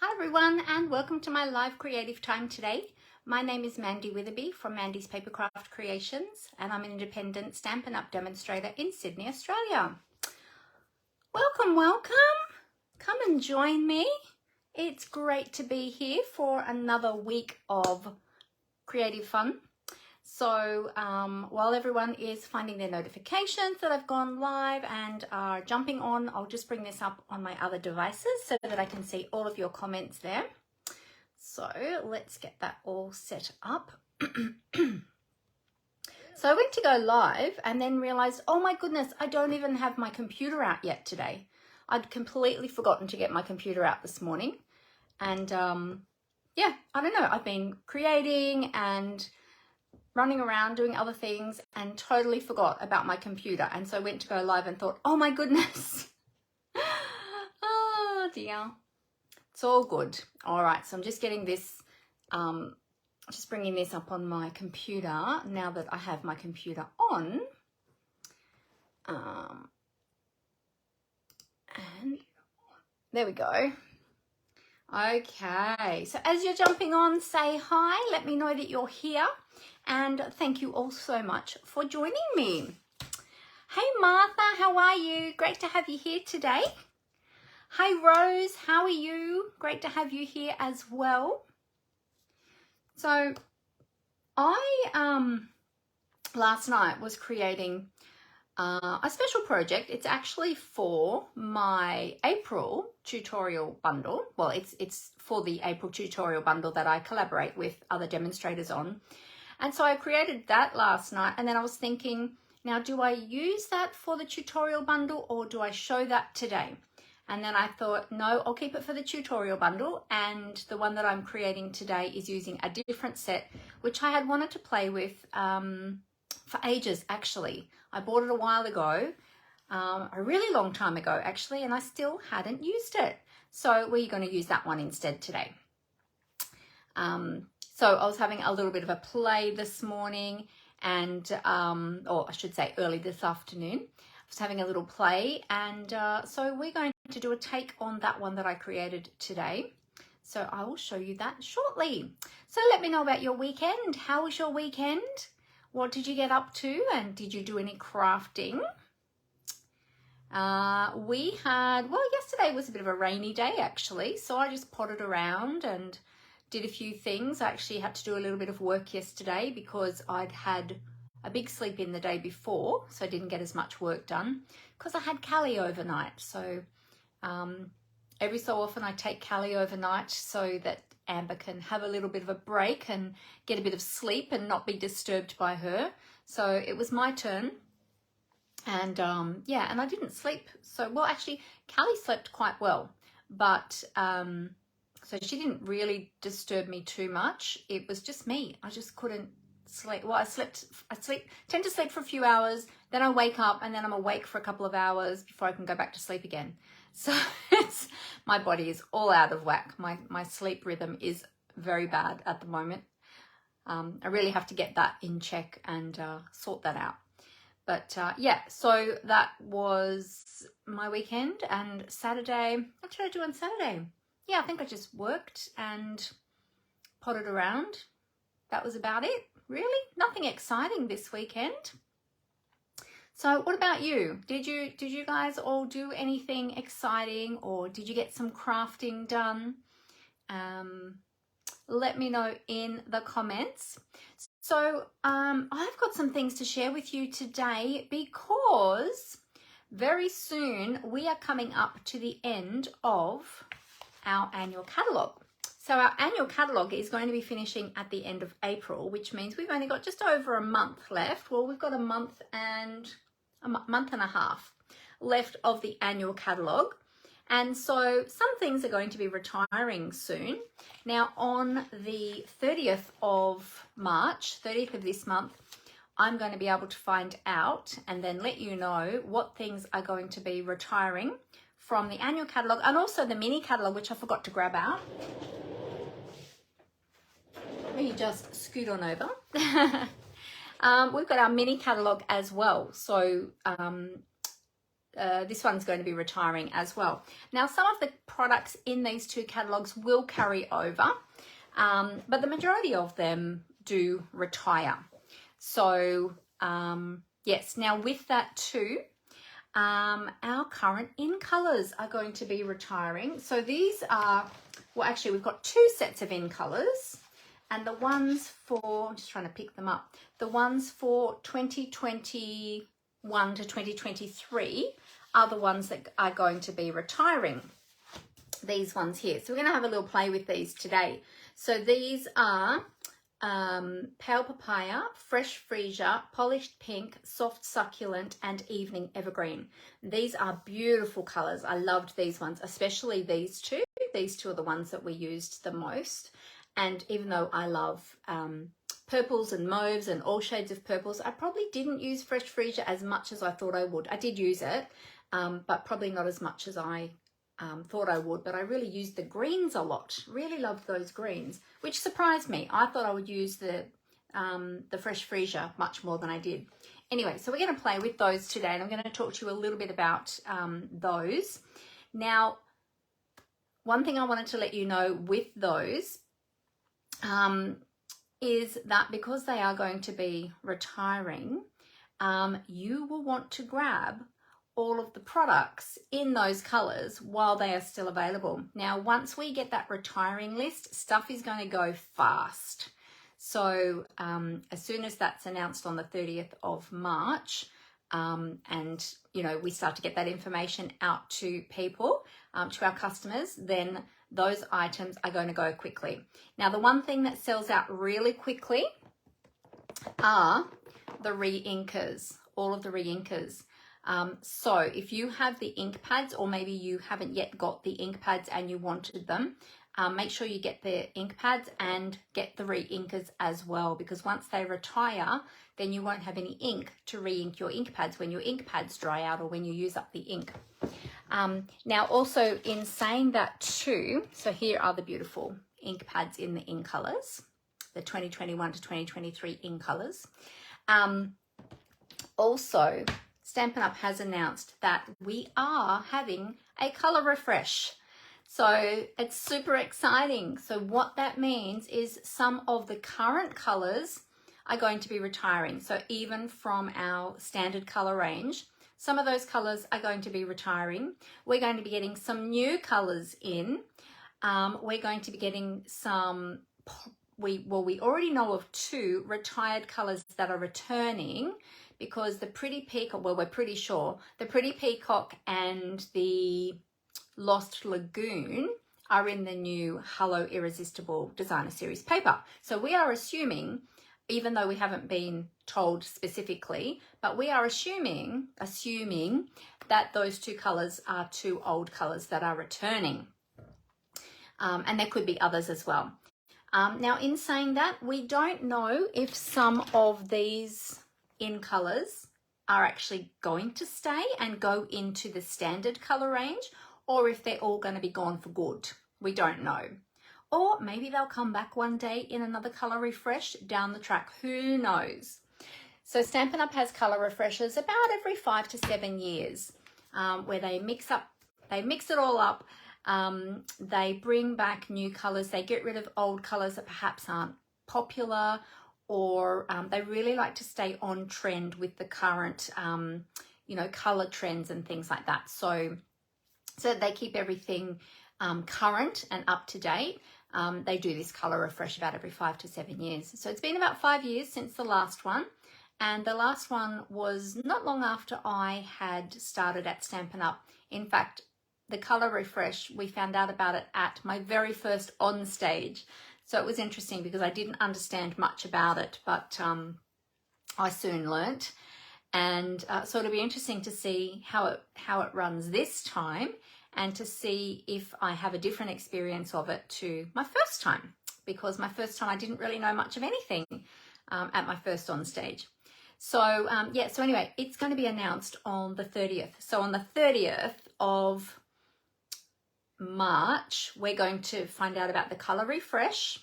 Hi everyone, and welcome to my live creative time today. My name is Mandy Witherby from Mandy's Papercraft Creations, and I'm an independent Stampin' Up demonstrator in Sydney, Australia. Welcome, welcome. Come and join me. It's great to be here for another week of creative fun. So while everyone is finding their notifications that I've gone live and are jumping on, I'll just bring this up on my other devices so that I can see all of your comments there. So let's get that all set up. So I went to go live and then realized, oh my goodness, I don't even have my computer out yet today. I'd completely forgotten to get my computer out this morning. And yeah, I don't know, I've been creating and running around doing other things and totally forgot about my computer, and so I went to go live and thought, oh my goodness. Oh dear, it's all good. All right, so I'm just getting this just bringing this up on my computer now that I have my computer on. And there we go. Okay, so as you're jumping on, say hi, let me know that you're here, and thank you all so much for joining me. Hey Martha, how are you? Great to have you here today. Hey Rose, how are you? Great to have you here as well. So I last night was creating a special project. It's actually for my April tutorial bundle. Well, it's for the April tutorial bundle that I collaborate with other demonstrators on. And so I created that last night, and then I was thinking, now do I use that for the tutorial bundle or do I show that today? And then I thought, no, I'll keep it for the tutorial bundle, and the one that I'm creating today is using a different set, which I had wanted to play with for ages actually. I bought it a while ago, a really long time ago actually, and I still hadn't used it. So we're going to use that one instead today. So I was having a little bit of a play this morning, and or I should say early this afternoon. I was having a little play, and so we're going to do a take on that one that I created today. So I will show you that shortly. So let me know about your weekend. How was your weekend? What did you get up to, and did you do any crafting? We had, well, yesterday was a bit of a rainy day actually, so I just potted around and did a few things. I actually had to do a little bit of work yesterday because I'd had a big sleep in the day before, so I didn't get as much work done because I had Callie overnight. So every so often I take Callie overnight so that Amber can have a little bit of a break and get a bit of sleep and not be disturbed by her. So it was my turn, and yeah, and I didn't sleep so well. Actually, Callie slept quite well, but so she didn't really disturb me too much. It was just me. I just couldn't sleep. Well, I tend to sleep for a few hours, then I wake up, and then I'm awake for a couple of hours before I can go back to sleep again. So my body is all out of whack. My sleep rhythm is very bad at the moment. I really have to get that in check and sort that out. But yeah, so that was my weekend. And Saturday, what did I do on Saturday? Yeah, I think I just worked and potted around. That was about it, really. Nothing exciting this weekend. So what about you? Did you guys all do anything exciting, or did you get some crafting done? Let me know in the comments. So I've got some things to share with you today because very soon we are coming up to the end of our annual catalogue. So our annual catalogue is going to be finishing at the end of April, which means we've only got just over a month left. Well, we've got a month and a half left of the annual catalogue. And so some things are going to be retiring soon. Now on the 30th of March, 30th of this month, I'm going to be able to find out and then let you know what things are going to be retiring from the annual catalogue, and also the mini catalogue, which I forgot to grab out. Let me just scoot on over. We've got our mini catalogue as well. So this one's going to be retiring as well. Now, some of the products in these two catalogs will carry over, but the majority of them do retire. So yes, now with that too, our current in colours are going to be retiring. So these are, well, actually we've got two sets of in colours, and the ones for, I'm just trying to pick them up, the ones for 2021 to 2023 are the ones that are going to be retiring, these ones here. So we're going to have a little play with these today. So these are Pale Papaya, Fresh Freesia, Polished Pink, Soft Succulent, and Evening Evergreen. These are beautiful colours. I loved these ones, especially these two. These two are the ones that we used the most. And even though I love purples and mauves and all shades of purples, I probably didn't use Fresh Freesia as much as I thought I would. I did use it, but probably not as much as I thought I would, but I really used the greens a lot. Really loved those greens, which surprised me. I thought I would use the Fresh Freesia much more than I did. Anyway, so we're going to play with those today, and I'm going to talk to you a little bit about those. Now, one thing I wanted to let you know with those is that because they are going to be retiring, you will want to grab all of the products in those colours while they are still available. Now, once we get that retiring list, stuff is going to go fast. So as soon as that's announced on the 30th of March, and, you know, we start to get that information out to people, to our customers, then those items are going to go quickly. Now, the one thing that sells out really quickly are the re-inkers, all of the re-inkers. So if you have the ink pads, or maybe you haven't yet got the ink pads and you wanted them, make sure you get the ink pads and get the re-inkers as well, because once they retire, then you won't have any ink to re-ink your ink pads when your ink pads dry out or when you use up the ink. Now, also in saying that too, so here are the beautiful ink pads in the in colours, the 2021 to 2023 in colours. Also, Stampin' Up has announced that we are having a colour refresh. So it's super exciting. So what that means is some of the current colours are going to be retiring. So even from our standard colour range, some of those colours are going to be retiring. We're going to be getting some new colours in. We're going to be getting some, we already know of two retired colours that are returning, because the Pretty Peacock, well, we're pretty sure, the Pretty Peacock and the Lost Lagoon are in the new Hello Irresistible Designer Series paper. So we are assuming, even though we haven't been told specifically, but we are assuming that those two colours are two old colours that are returning. And there could be others as well. Now, in saying that, we don't know if some of these in colours are actually going to stay and go into the standard colour range, or if they're all going to be gone for good. We don't know. Or maybe they'll come back one day in another colour refresh down the track. Who knows? So Stampin' Up has colour refreshes about every 5 to 7 years, where they mix it all up. They bring back new colours. They get rid of old colours that perhaps aren't popular, or they really like to stay on trend with the current, you know, colour trends and things like that. So they keep everything current and up to date. They do this colour refresh about every 5 to 7 years. So it's been about 5 years since the last one. And the last one was not long after I had started at Stampin' Up. In fact, the colour refresh, we found out about it at my very first on stage. So it was interesting because I didn't understand much about it, but I soon learnt. And so it'll be interesting to see how it runs this time, and to see if I have a different experience of it to my first time, because my first time I didn't really know much of anything at my first on stage. So yeah, so anyway, it's going to be announced on the 30th. So on the 30th of March, we're going to find out about the colour refresh.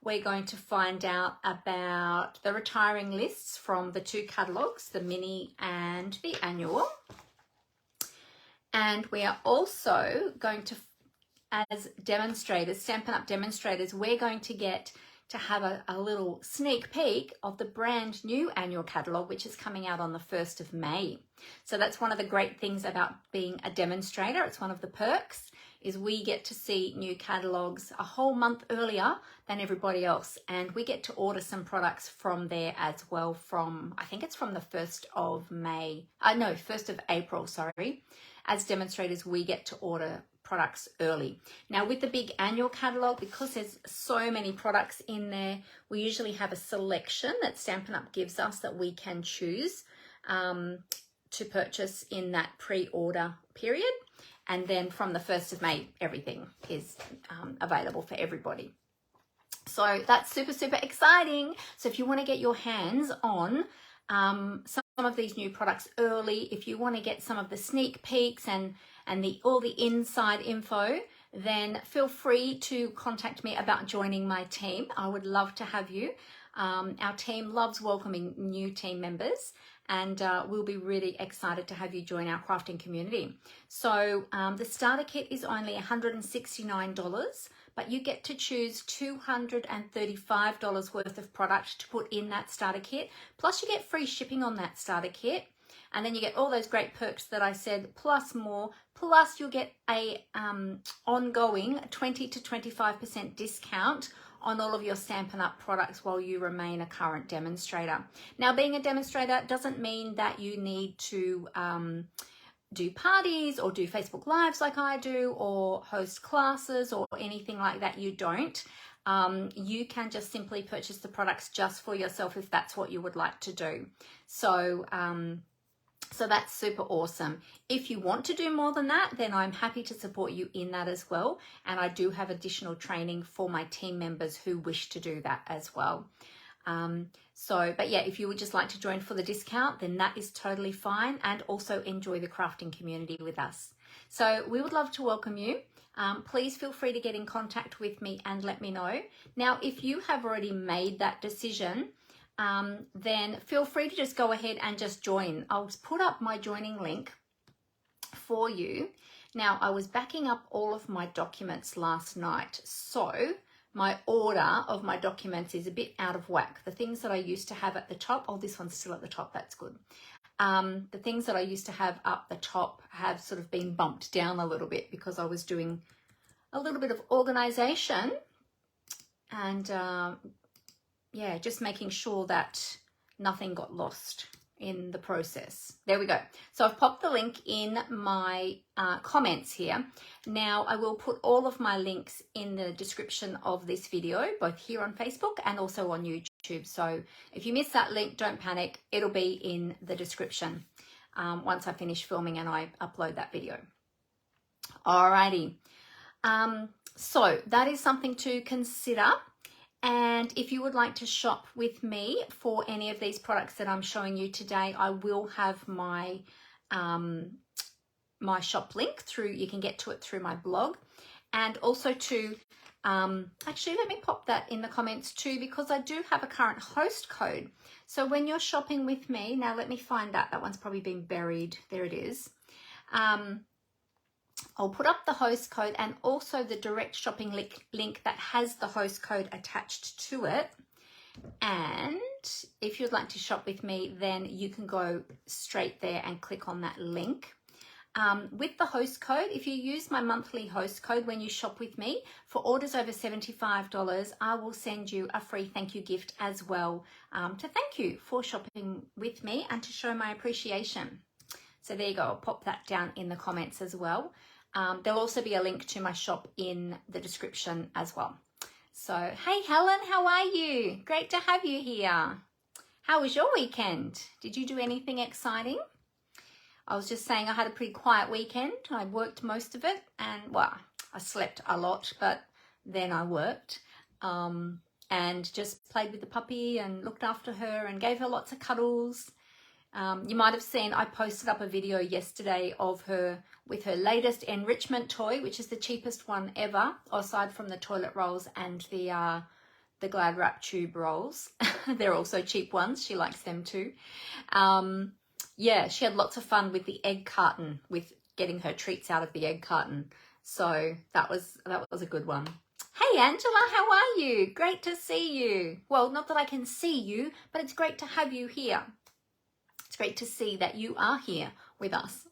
We're going to find out about the retiring lists from the two catalogues, the mini and the annual. And we are also going to, as demonstrators, Stampin' Up demonstrators, we're going to get to have a little sneak peek of the brand new annual catalogue, which is coming out on the 1st of May. So that's one of the great things about being a demonstrator. It's one of the perks, is we get to see new catalogues a whole month earlier than everybody else. And we get to order some products from there as well from, I think it's from the 1st of May. No, 1st of April, sorry. As demonstrators, we get to order products early. Now with the big annual catalogue, because there's so many products in there, we usually have a selection that Stampin' Up gives us that we can choose to purchase in that pre-order period. And then from the 1st of May, everything is available for everybody. So that's super, super exciting. So if you want to get your hands on some of these new products early, if you want to get some of the sneak peeks and all the inside info, then feel free to contact me about joining my team. I would love to have you. Our team loves welcoming new team members, and we'll be really excited to have you join our crafting community. So the starter kit is only $169, but you get to choose $235 worth of product to put in that starter kit. Plus you get free shipping on that starter kit. And then you get all those great perks that I said, plus more. Plus you'll get a ongoing 20 to 25% discount on all of your Stampin' Up products while you remain a current demonstrator. Now, being a demonstrator doesn't mean that you need to do parties or do Facebook Lives like I do, or host classes or anything like that. You don't. You can just simply purchase the products just for yourself if that's what you would like to do. So that's super awesome. If you want to do more than that, then I'm happy to support you in that as well. And I do have additional training for my team members who wish to do that as well. But yeah, if you would just like to join for the discount, then that is totally fine, and also enjoy the crafting community with us. So we would love to welcome you. Please feel free to get in contact with me and let me know. Now, if you have already made that decision, then feel free to just go ahead and just join. I'll put up my joining link for you. Now, I was backing up all of my documents last night, so my order of my documents is a bit out of whack. The things that I used to have at the top, oh, this one's still at the top, that's good. The things that I used to have up the top have sort of been bumped down a little bit because I was doing a little bit of organization and yeah, just making sure that nothing got lost in the process. There we go. So I've popped the link in my comments here. Now I will put all of my links in the description of this video, both here on Facebook and also on YouTube. So if you miss that link, don't panic. It'll be in the description once I finish filming and I upload that video. Alrighty. So that is something to consider. And if you would like to shop with me for any of these products that I'm showing you today, I will have my my shop link through. You can get to it through my blog, and also to actually let me pop that in the comments too, because I do have a current host code. So when you're shopping with me, now let me find that. That one's probably been buried. There it is. I'll put up the host code and also the direct shopping link that has the host code attached to it. And if you'd like to shop with me, then you can go straight there and click on that link. With the host code, if you use my monthly host code when you shop with me, for orders over $75, I will send you a free thank you gift as well, to thank you for shopping with me and to show my appreciation. So there you go. I'll pop that down in the comments as well. There'll also be a link to my shop in the description as well. So, hey Helen, how are you? Great to have you here. How was your weekend? Did you do anything exciting? I was just saying I had a pretty quiet weekend. I worked most of it, and well, I slept a lot, but then I worked and just played with the puppy and looked after her and gave her lots of cuddles. You might have seen I posted up a video yesterday of her with her latest enrichment toy, which is the cheapest one ever, aside from the toilet rolls and the Glad Wrap tube rolls. They're also cheap ones. She likes them too. Yeah, she had lots of fun with the egg carton with getting her treats out of the egg carton. So that was a good one. Hey Angela, how are you? Great to see you. Well, not that I can see you, but it's great to have you here. It's great to see that you are here with us.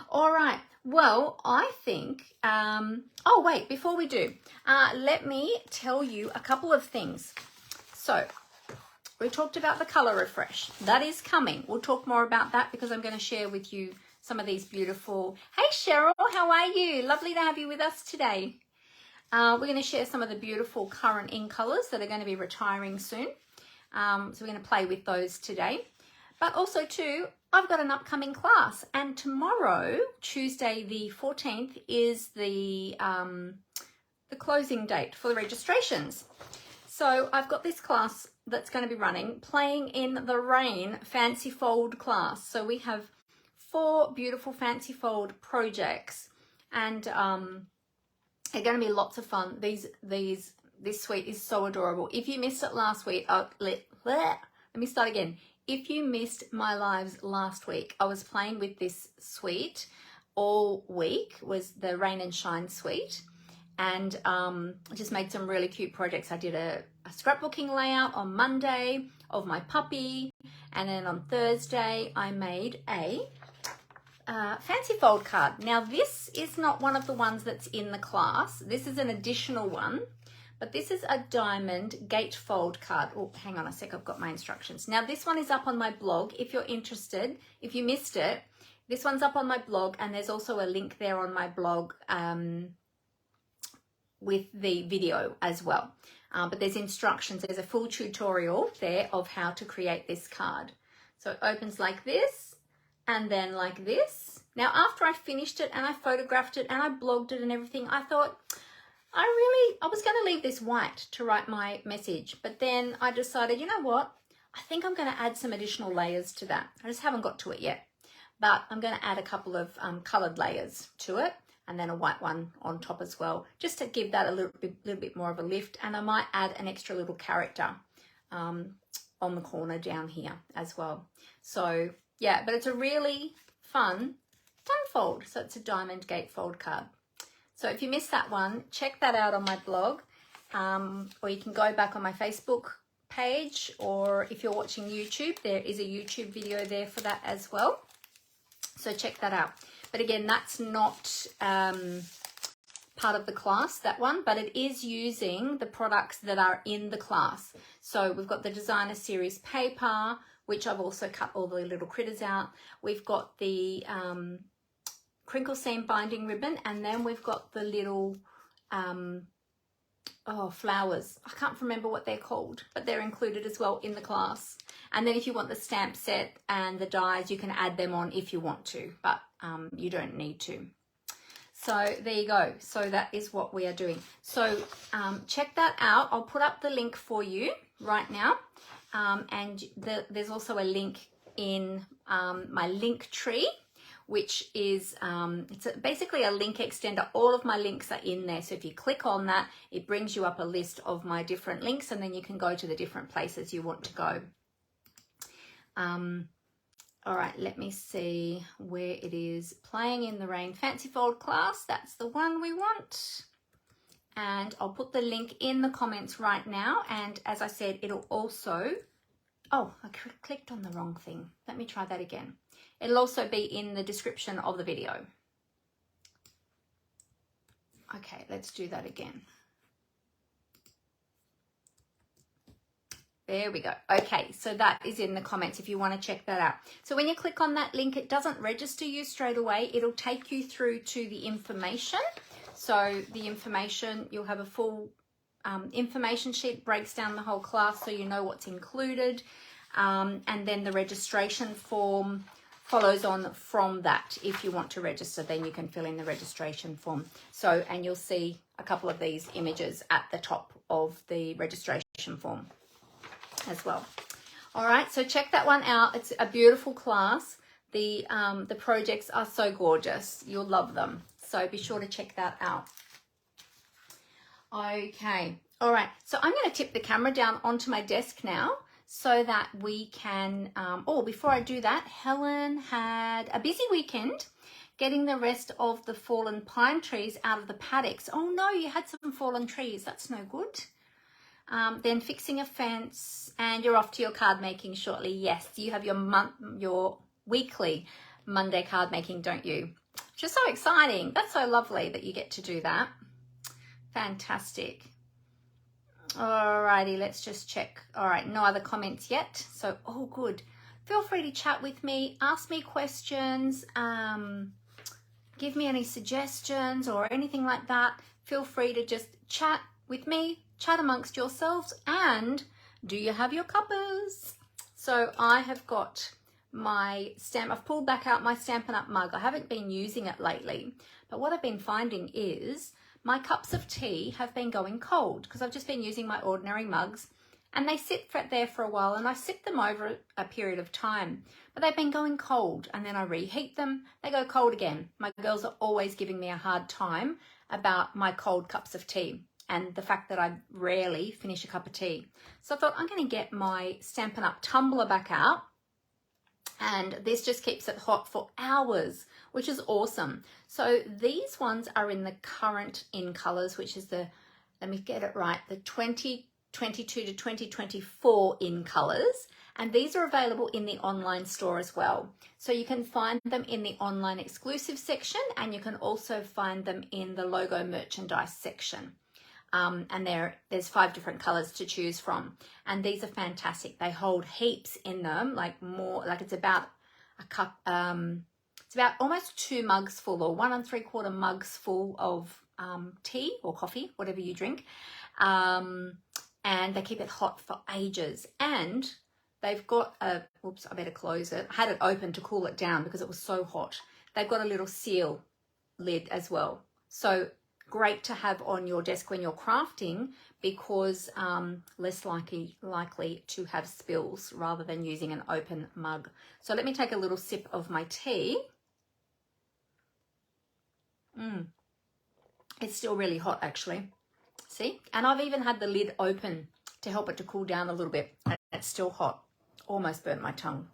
All right, well, I think, oh wait, before we do, let me tell you a couple of things. So we talked about the color refresh. That is coming. We'll talk more about that because I'm going to share with you some of these beautiful, hey Cheryl, how are you? Lovely to have you with us today. We're going to share some of the beautiful current in colors that are going to be retiring soon. So we're going to play with those today. But also too, I've got an upcoming class, and tomorrow, Tuesday the 14th, is the closing date for the registrations. So I've got this class that's going to be running, Playing in the Rain Fancy Fold class. So we have 4 beautiful fancy fold projects, and they're going to be lots of fun. This suite is so adorable. If you missed it last week, let me start again. If you missed my lives last week, I was playing with this suite all week, was the Rain and Shine suite, and I just made some really cute projects. I did a scrapbooking layout on Monday of my puppy, and then on Thursday I made a fancy fold card. Now this is not one of the ones that's in the class. This is an additional one. But this is a diamond gatefold card. Oh, hang on a sec, I've got my instructions. Now this one is up on my blog if you're interested. If you missed it, this one's up on my blog, and there's also a link there on my blog with the video as well. But there's instructions, there's a full tutorial there of how to create this card. So it opens like this and then like this. Now after I finished it and I photographed it and I blogged it and everything, I thought, I was going to leave this white to write my message, but then I decided, you know what? I think I'm going to add some additional layers to that. I just haven't got to it yet, but I'm going to add a couple of coloured layers to it, and then a white one on top as well, just to give that a little bit more of a lift. And I might add an extra little character on the corner down here as well. So yeah, but it's a really fun fold. So it's a diamond gatefold card. So if you missed that one, check that out on my blog, or you can go back on my Facebook page, or if you're watching YouTube, there is a YouTube video there for that as well. So check that out. But again, that's not part of the class, that one, but it is using the products that are in the class. So we've got the designer series paper, which I've also cut all the little critters out. We've got the crinkle seam binding ribbon, and then we've got the little flowers. I can't remember what they're called, but they're included as well in the class. And then if you want the stamp set and the dies, you can add them on if you want to, but you don't need to. So there you go. So that is what we are doing. So check that out. I'll put up the link for you right now, and there's also a link in my link tree, which is basically a link extender. All of my links are in there. So if you click on that, it brings you up a list of my different links, and then you can go to the different places you want to go. All right, let me see where it is. Playing in the Rain Fancy Fold class, that's the one we want. And I'll put the link in the comments right now. And as I said, it'll also, oh, I clicked on the wrong thing. Let me try that again. It'll also be in the description of the video. Okay, let's do that again. There we go. Okay, so that is in the comments if you want to check that out. So when you click on that link, it doesn't register you straight away. It'll take you through to the information. So the information, you'll have a full information sheet, breaks down the whole class so you know what's included. And then the registration form follows on from that. If you want to register, then you can fill in the registration form. So, and you'll see a couple of these images at the top of the registration form as well. All right, so check that one out. It's a beautiful class. The projects are so gorgeous. You'll love them. So be sure to check that out. Okay, all right. So I'm going to tip the camera down onto my desk now, so that we can, before I do that, Helen had a busy weekend getting the rest of the fallen pine trees out of the paddocks. Oh no, you had some fallen trees. That's no good. Then fixing a fence, and you're off to your card making shortly. Yes, you have your weekly Monday card making, don't you? Just so exciting. That's so lovely that you get to do that. Fantastic. Alrighty, let's just check. All right, no other comments yet. So all good. Feel free to chat with me, ask me questions, give me any suggestions or anything like that. Feel free to just chat with me, chat amongst yourselves. And do you have your cuppas? So I have got my stamp. I've pulled back out my Stampin' Up mug. I haven't been using it lately, but what I've been finding is my cups of tea have been going cold because I've just been using my ordinary mugs, and they sit there for a while, and I sip them over a period of time, but they've been going cold, and then I reheat them, they go cold again. My girls are always giving me a hard time about my cold cups of tea and the fact that I rarely finish a cup of tea. So I thought I'm going to get my Stampin' Up tumbler back out, and this just keeps it hot for hours, which is awesome. So these ones are in the current in colors, which is the, let me get it right, the 2022 to 2024 in colors. And these are available in the online store as well. So you can find them in the online exclusive section, and you can also find them in the logo merchandise section. And there's 5 different colors to choose from, and these are fantastic. They hold heaps in them, like more, like it's about a cup, it's about almost 2 mugs full, or 1 3/4 mugs full of tea or coffee, whatever you drink, and they keep it hot for ages. And they've got a, oops, I better close it. I had it open to cool it down because it was so hot. They've got a little seal lid as well, so great to have on your desk when you're crafting, because less likely to have spills rather than using an open mug. So let me take a little sip of my tea. It's still really hot actually. See? And I've even had the lid open to help it to cool down a little bit. And it's still hot. Almost burnt my tongue.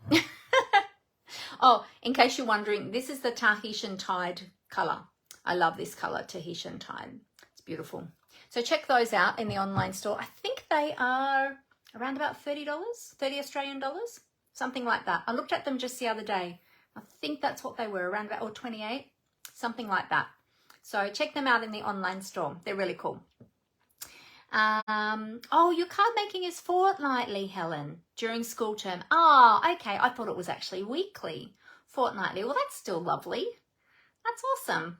Oh, in case you're wondering, this is the Tahitian Tide color. I love this color, Tahitian Tide. It's beautiful. So check those out in the online store. I think they are around about $30, 30 Australian dollars, something like that. I looked at them just the other day. I think that's what they were, around about, or 28, something like that. So check them out in the online store. They're really cool. Oh, your card making is fortnightly, Helen, during school term. Oh, okay. I thought it was actually weekly. Fortnightly. Well, that's still lovely. That's awesome.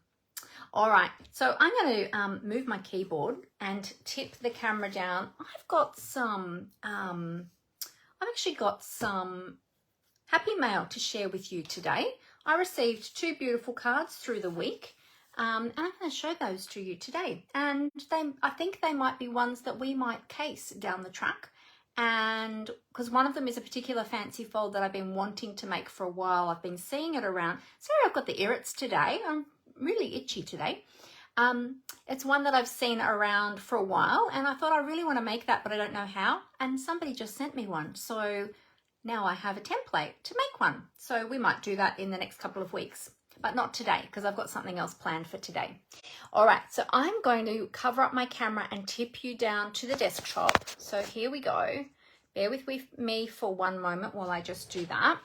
All right, so I'm going to move my keyboard and tip the camera down. I've got some, I've actually got some happy mail to share with you today. I received 2 beautiful cards through the week, and I'm going to show those to you today. And I think they might be ones that we might case down the track. And because one of them is a particular fancy fold that I've been wanting to make for a while. I've been seeing it around. Sorry, I've got the irrits today. I'm really itchy today. It's one that I've seen around for a while, and I thought I really want to make that, but I don't know how. And somebody just sent me one. So now I have a template to make one. So we might do that in the next couple of weeks, but not today because I've got something else planned for today. All right, so I'm going to cover up my camera and tip you down to the desktop. So here we go. Bear with me for one moment while I just do that.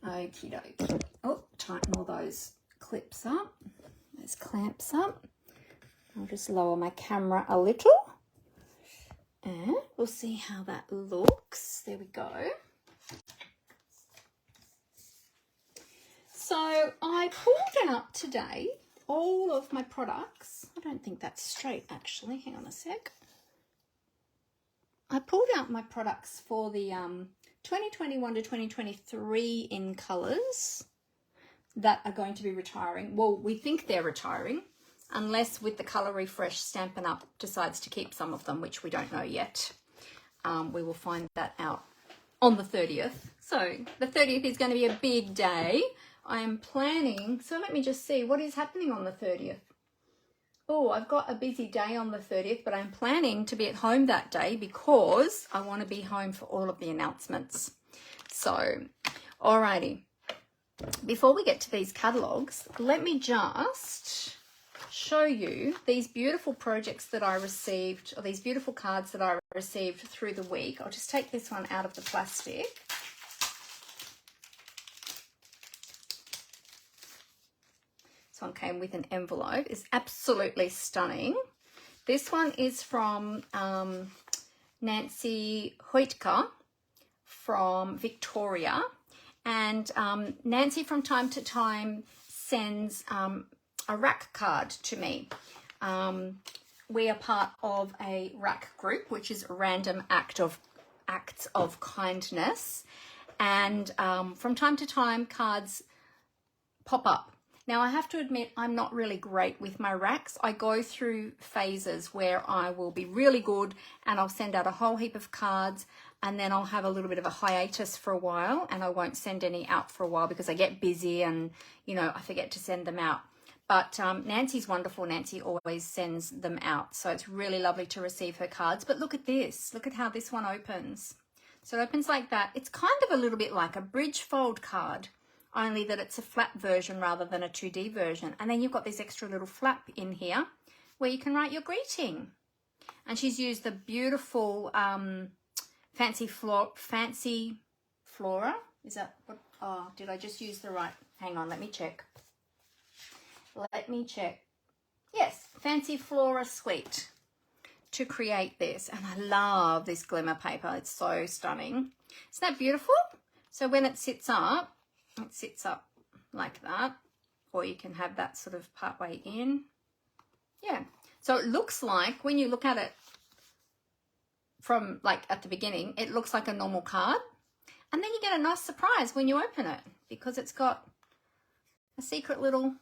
Okie dokie. Oh, tighten all those clips up, those clamps up. I'll just lower my camera a little and we'll see how that looks. There we go. So I pulled out today all of my products. I don't think that's straight actually. Hang on a sec. I pulled out my products for the 2021 to 2023 in colours that are going to be retiring. Well, we think they're retiring, unless with the colour refresh Stampin' Up decides to keep some of them, which we don't know yet. We will find that out on the 30th. So the 30th is going to be a big day. I am planning, so let me just see what is happening on the 30th. Oh, I've got a busy day on the 30th, but I'm planning to be at home that day because I want to be home for all of the announcements. So, alrighty. Before we get to these catalogs, let me just show you these beautiful projects that I received, or these beautiful cards that I received through the week. I'll just take this one out of the plastic. This one came with an envelope. It's absolutely stunning. This one is from Nancy Hoytka from Victoria. And Nancy from time to time sends a rack card to me. We are part of a rack group, which is a random acts of kindness. And from time to time, cards pop up. Now, I have to admit, I'm not really great with my racks. I go through phases where I will be really good and I'll send out a whole heap of cards, and then I'll have a little bit of a hiatus for a while and I won't send any out for a while because I get busy and, you know, I forget to send them out. But Nancy's wonderful. Nancy always sends them out. So it's really lovely to receive her cards. But look at this. Look at how this one opens. So it opens like that. It's kind of a little bit like a bridge fold card, only that it's a flat version rather than a 2D version. And then you've got this extra little flap in here where you can write your greeting. And she's used the beautiful fancy flora. Is that what? Oh, did I just use the right? Hang on, let me check. Yes, fancy flora suite to create this. And I love this glimmer paper. It's so stunning. Isn't that beautiful? So when it sits up like that, or you can have that sort of part way in. Yeah. So it looks like, when you look at it from like at the beginning, it looks like a normal card. And then you get a nice surprise when you open it because it's got a secret little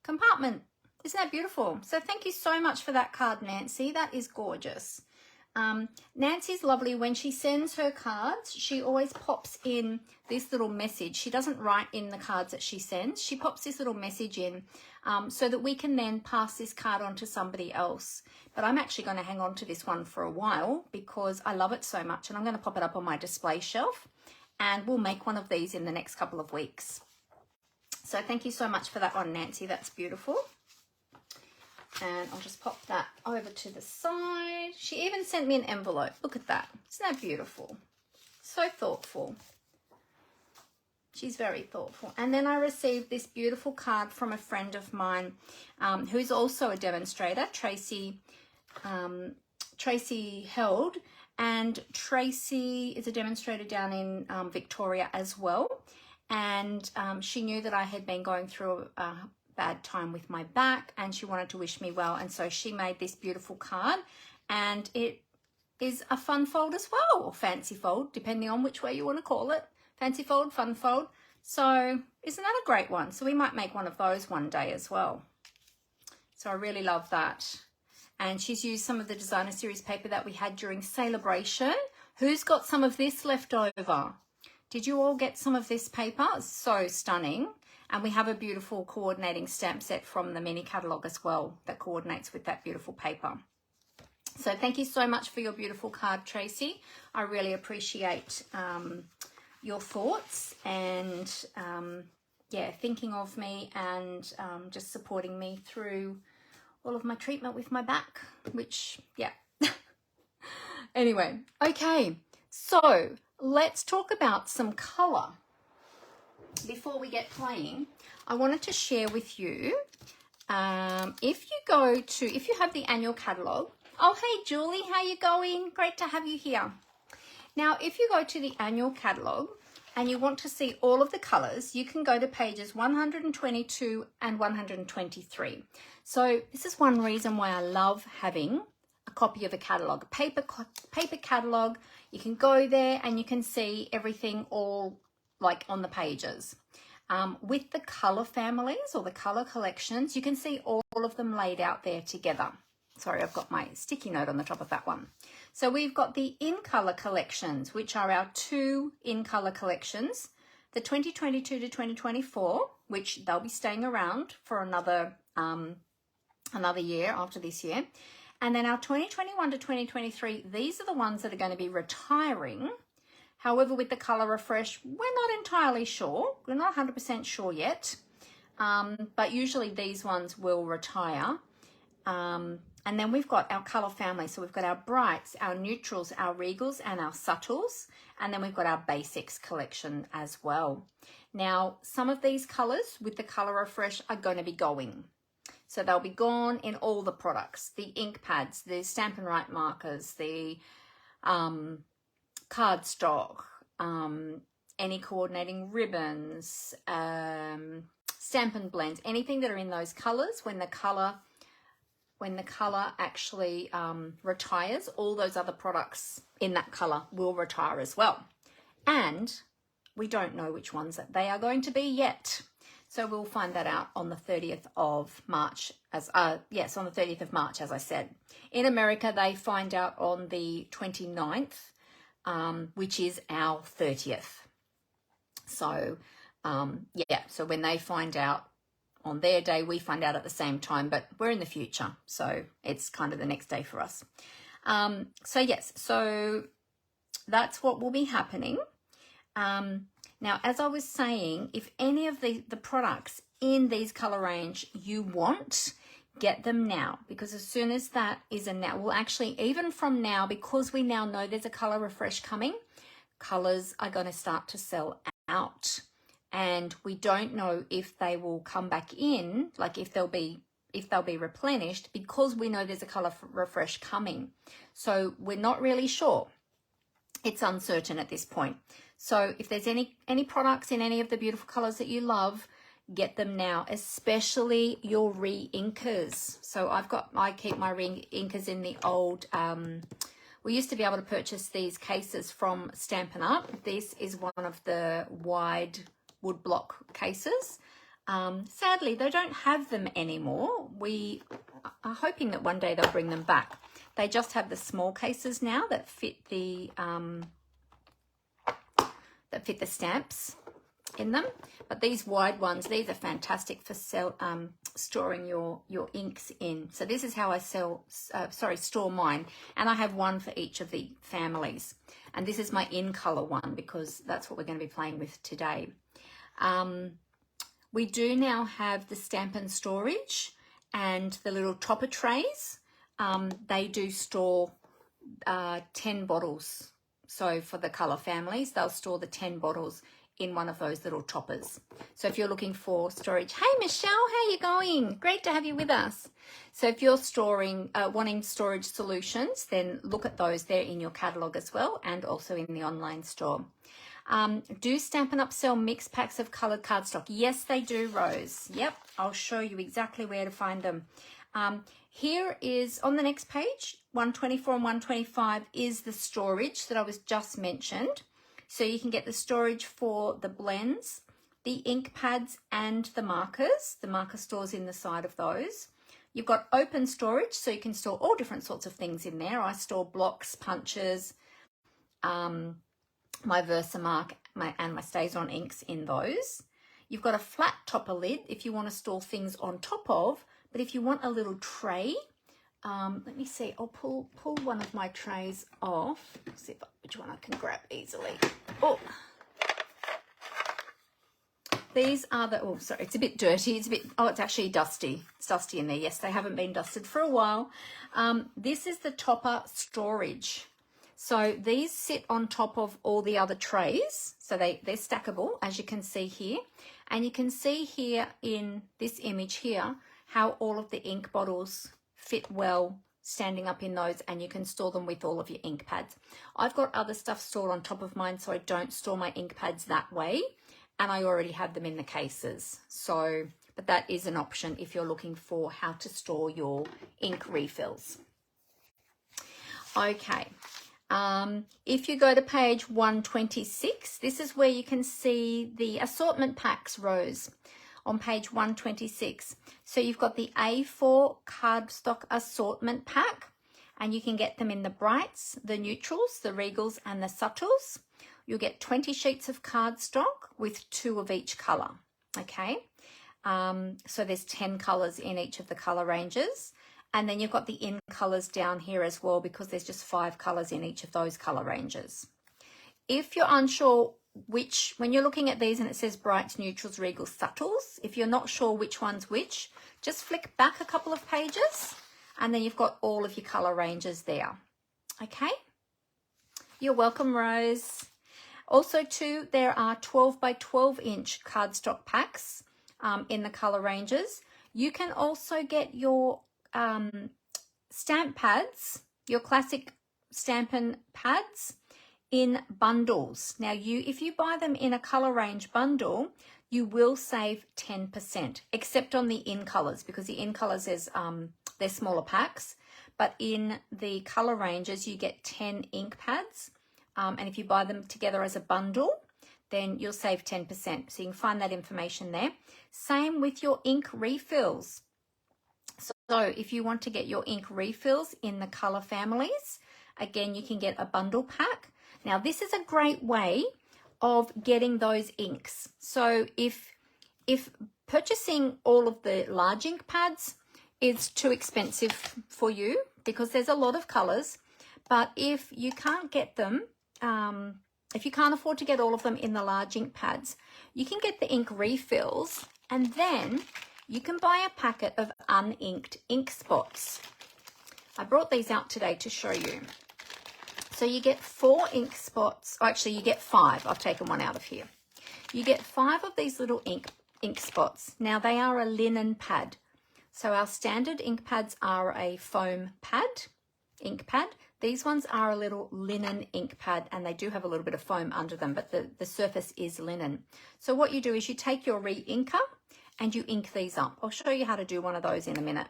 compartment. Isn't that beautiful? So thank you so much for that card, Nancy. That is gorgeous. Nancy's lovely. When she sends her cards, she always pops in this little message. She doesn't write in the cards that she sends. She pops this little message in so that we can then pass this card on to somebody else. But I'm actually going to hang on to this one for a while because I love it so much, and I'm going to pop it up on my display shelf, and we'll make one of these in the next couple of weeks. So thank you so much for that one, Nancy. That's beautiful. And I'll just pop that over to the side. She even sent me an envelope. Look at that. Isn't that beautiful? So thoughtful. She's very thoughtful. And then I received this beautiful card from a friend of mine who's also a demonstrator, Tracy Held. And Tracy is a demonstrator down in Victoria as well. And she knew that I had been going through a bad time with my back, and she wanted to wish me well, and so she made this beautiful card, and it is a fun fold as well, or fancy fold, depending on which way you want to call it. Fancy fold, fun fold. So isn't that a great one? So we might make one of those one day as well. So I really love that. And she's used some of the designer series paper that we had during Celebration. Who's got some of this left over? Did you all get some of this paper? It's so stunning. And we have a beautiful coordinating stamp set from the mini catalogue as well that coordinates with that beautiful paper. So thank you so much for your beautiful card, Tracy. I really appreciate your thoughts and, yeah, thinking of me and just supporting me through all of my treatment with my back, which, yeah. Anyway, okay. So let's talk about some colour. Before we get playing, I wanted to share with you, if you have the annual catalogue. Oh, hey, Julie, how you going? Great to have you here. Now, if you go to the annual catalogue and you want to see all of the colours, you can go to pages 122 and 123. So this is one reason why I love having a copy of a catalogue, paper catalogue. You can go there and you can see everything all like on the pages. With the colour families or the colour collections, you can see all of them laid out there together. Sorry, I've got my sticky note on the top of that one. So we've got the in-colour collections, which are our two in-colour collections. The 2022 to 2024, which they'll be staying around for another year after this year. And then our 2021 to 2023, these are the ones that are going to be retiring. However, with the Colour Refresh, we're not entirely sure. We're not 100% sure yet. But usually these ones will retire. And then we've got our colour family. So we've got our brights, our neutrals, our regals, and our subtles. And then we've got our basics collection as well. Now, some of these colours with the Colour Refresh are going to be going. So they'll be gone in all the products. The ink pads, the Stampin' Up markers, the cardstock, any coordinating ribbons, Stampin' Blends, anything that are in those colours. When the colour actually retires, all those other products in that colour will retire as well. And we don't know which ones that they are going to be yet. So we'll find that out on the 30th of March, on the 30th of March, as I said. In America, they find out on the 29th, which is our 30th. So, so when they find out on their day, we find out at the same time, but we're in the future. So it's kind of the next day for us. So that's what will be happening. Now, as I was saying, if any of the products in these colour range you want, get them now, because as soon as that is well, actually, even from now, because we now know there's a Colour Refresh coming, colours are going to start to sell out. And we don't know if they will come back in, like if they'll be replenished, because we know there's a Colour Refresh coming. So we're not really sure. It's uncertain at this point. So if there's any products in any of the beautiful colours that you love, get them now, especially your re-inkers. So I keep my re-inkers in the old, we used to be able to purchase these cases from Stampin' Up. This is one of the wide woodblock cases. Sadly, they don't have them anymore. We are hoping that one day they'll bring them back. They just have the small cases now that fit the stamps in them. But these wide ones, these are fantastic for storing your inks in. So this is how I store mine. And I have one for each of the families. And this is my in color one, because that's what we're going to be playing with today. We do now have the Stampin' Storage and the little topper trays. They do store 10 bottles. So for the colour families, they'll store the 10 bottles in one of those little toppers. So if you're looking for storage, hey Michelle, how you going? Great to have you with us. So if you're wanting storage solutions, then look at those. They're in your catalogue as well, and also in the online store. Do Stampin' Up sell mixed packs of coloured cardstock? Yes, they do, Rose. Yep, I'll show you exactly where to find them. Here is, on the next page, 124 and 125 is the storage that I was just mentioned. So you can get the storage for the blends, the ink pads, and the markers. The marker stores in the side of those. You've got open storage, so you can store all different sorts of things in there. I store blocks, punches, my Versamark and my StazOn inks in those. You've got a flat topper lid if you want to store things on top of, but if you want a little tray, let me see, I'll pull one of my trays off. See which one I can grab easily. Oh, these are sorry, it's a bit dirty. It's actually dusty. It's dusty in there. Yes, they haven't been dusted for a while. This is the topper storage. So these sit on top of all the other trays. So they're stackable, as you can see here. And you can see here in this image here, how all of the ink bottles fit well standing up in those, and you can store them with all of your ink pads. I've got other stuff stored on top of mine, so I don't store my ink pads that way, and I already have them in the cases. So, but that is an option if you're looking for how to store your ink refills. Okay. If you go to page 126, this is where you can see the assortment packs, Rose, on page 126. So you've got the A4 cardstock assortment pack, and you can get them in the brights, the neutrals, the regals, and the subtles. You'll get 20 sheets of cardstock with 2 of each colour, okay? So there's 10 colours in each of the colour ranges. And then you've got the in colours down here as well, because there's just 5 colours in each of those colour ranges. if you're unsure which, when you're looking at these and it says brights, neutrals, regals, subtles, if you're not sure which one's which, just flick back a couple of pages and then you've got all of your colour ranges there. Okay? You're welcome, Rose. Also too, there are 12 by 12 inch cardstock packs in the colour ranges. You can also get your stamp pads, your classic Stampin' pads in bundles. Now if you buy them in a colour range bundle, you will save 10%, except on the in colours, because the in colours is they're smaller packs, but in the colour ranges you get 10 ink pads, and if you buy them together as a bundle, then you'll save 10%. So you can find that information there. Same with your ink refills. So if you want to get your ink refills in the colour families, again, you can get a bundle pack. Now, this is a great way of getting those inks. So if purchasing all of the large ink pads is too expensive for you, because there's a lot of colours, but if you can't get them, if you can't afford to get all of them in the large ink pads, you can get the ink refills, and then you can buy a packet of uninked ink spots. I brought these out today to show you. So you get 4 ink spots, or actually you get 5. I've taken one out of here. You get 5 of these little ink spots. Now they are a linen pad. So our standard ink pads are a foam pad, ink pad. These ones are a little linen ink pad, and they do have a little bit of foam under them, but the surface is linen. So what you do is you take your re-inker and you ink these up. I'll show you how to do one of those in a minute.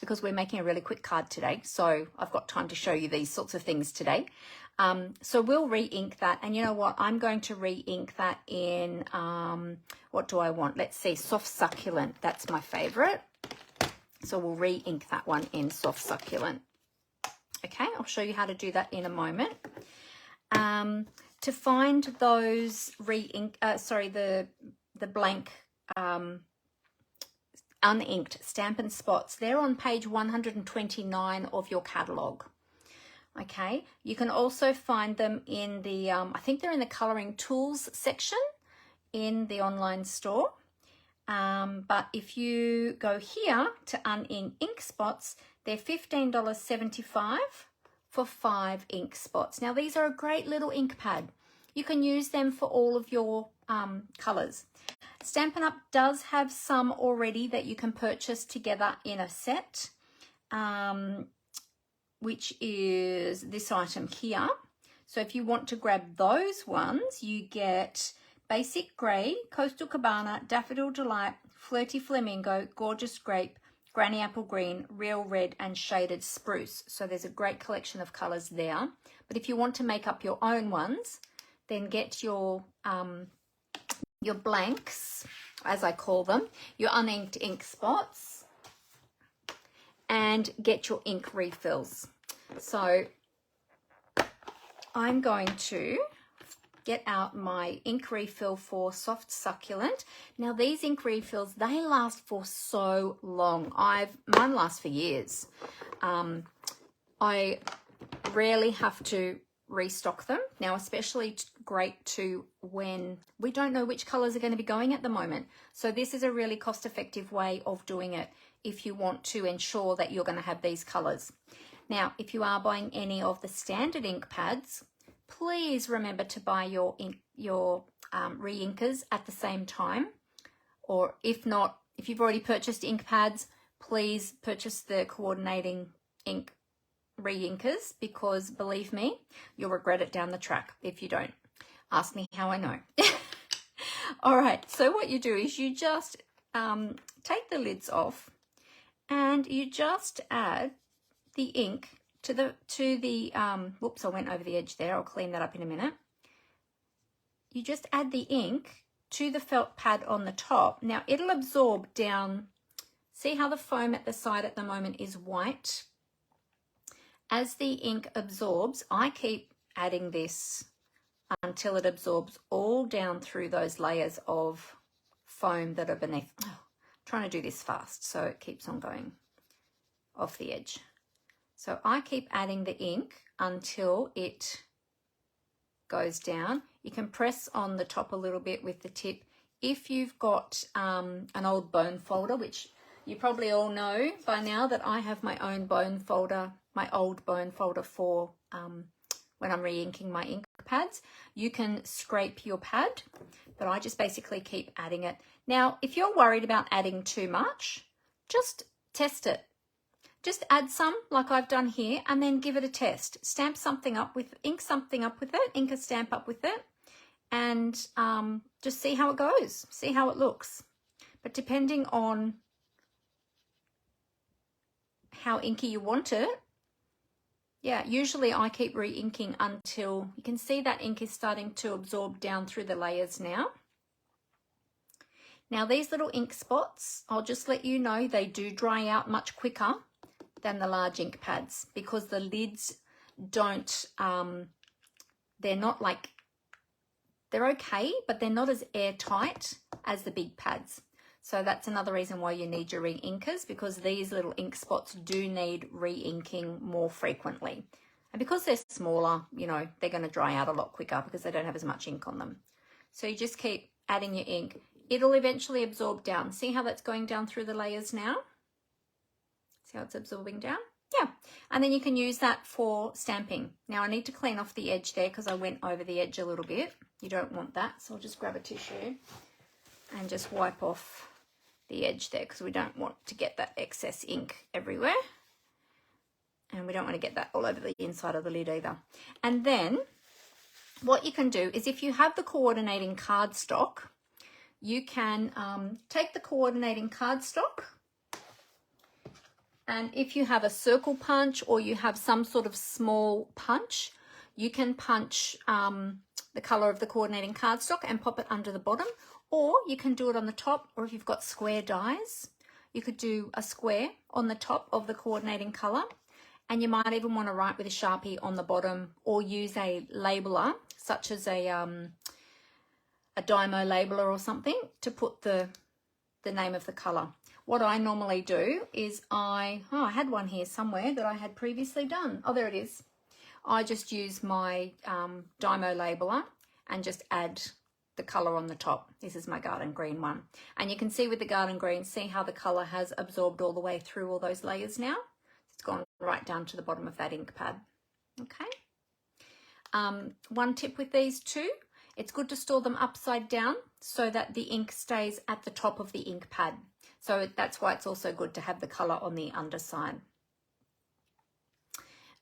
Because we're making a really quick card today, so I've got time to show you these sorts of things today. So we'll re-ink that, and you know what? I'm going to re-ink that in, what do I want? Let's see, soft succulent. That's my favorite. So we'll re-ink that one in soft succulent. Okay, I'll show you how to do that in a moment. To find those the blank uninked Stampin' spots, they're on page 129 of your catalogue. Okay, you can also find them in the, I think they're in the colouring tools section in the online store. But if you go here to unink ink spots, they're $15.75 for 5 ink spots. Now these are a great little ink pad. You can use them for all of your colours. Stampin' Up does have some already that you can purchase together in a set, which is this item here. So if you want to grab those ones, you get Basic Grey, Coastal Cabana, Daffodil Delight, Flirty Flamingo, Gorgeous Grape, Granny Apple Green, Real Red, and Shaded Spruce. So there's a great collection of colours there. But if you want to make up your own ones, then get your blanks, as I call them, your uninked ink spots, and get your ink refills. So I'm going to get out my ink refill for soft succulent. Now these ink refills, they last for so long. Mine lasts for years. I rarely have to restock them now, especially great to when we don't know which colors are going to be going at the moment. So this is a really cost-effective way of doing it if you want to ensure that you're going to have these colors. Now if you are buying any of the standard ink pads, please remember to buy your re-inkers at the same time, or if not, if you've already purchased ink pads, please purchase the coordinating ink re-inkers, because believe me, you'll regret it down the track if you don't. Ask me how I know. All right, so what you do is you just take the lids off and you just add the ink to the whoops, I went over the edge there. I'll clean that up in a minute. You just add the ink to the felt pad on the top. Now it'll absorb down. See how the foam at the side at the moment is white? As the ink absorbs, I keep adding this until it absorbs all down through those layers of foam that are beneath. Oh, I'm trying to do this fast so it keeps on going off the edge. So I keep adding the ink until it goes down. You can press on the top a little bit with the tip. If you've got an old bone folder, which you probably all know by now that I have my own bone folder, my old bone folder for when I'm re-inking my ink pads, you can scrape your pad, but I just basically keep adding it. Now, if you're worried about adding too much, just test it. Just add some like I've done here and then give it a test. Stamp something up with, ink something up with it, ink a stamp up with it, and just see how it goes, see how it looks. But depending on how inky you want it, yeah, usually I keep re-inking until you can see that ink is starting to absorb down through the layers now. Now these little ink spots, I'll just let you know, they do dry out much quicker than the large ink pads because the lids don't, they're not like, they're okay, but they're not as airtight as the big pads. So that's another reason why you need your re-inkers, because these little ink spots do need re-inking more frequently. And because they're smaller, you know, they're going to dry out a lot quicker because they don't have as much ink on them. So you just keep adding your ink. It'll eventually absorb down. See how that's going down through the layers now? See how it's absorbing down? Yeah. And then you can use that for stamping. Now I need to clean off the edge there because I went over the edge a little bit. You don't want that. So I'll just grab a tissue and just wipe off the edge there because we don't want to get that excess ink everywhere. And we don't want to get that all over the inside of the lid either. And then what you can do is if you have the coordinating cardstock, you can take the coordinating cardstock, and if you have a circle punch or you have some sort of small punch, you can punch the color of the coordinating cardstock and pop it under the bottom, or you can do it on the top, or if you've got square dies, you could do a square on the top of the coordinating color, and you might even want to write with a Sharpie on the bottom or use a labeler such as a Dymo labeler or something to put the name of the color. What I normally do is I had one here somewhere that I had previously done. Oh, there it is. I just use my Dymo labeler and just add the color on the top. This is my garden green one. And you can see with the garden green, see how the color has absorbed all the way through all those layers now? It's gone right down to the bottom of that ink pad. Okay. One tip with these too, it's good to store them upside down so that the ink stays at the top of the ink pad. So that's why it's also good to have the color on the underside.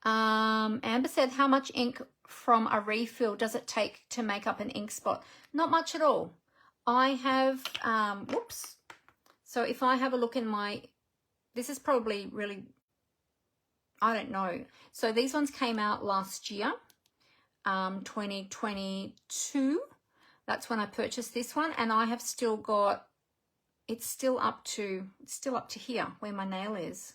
Amber said, how much ink from a refill does it take to make up an ink spot? Not much at all. I have, whoops. So if I have a look in my, this is probably really, I don't know. So these ones came out last year, 2022. That's when I purchased this one, and I have still got, it's still up to here where my nail is.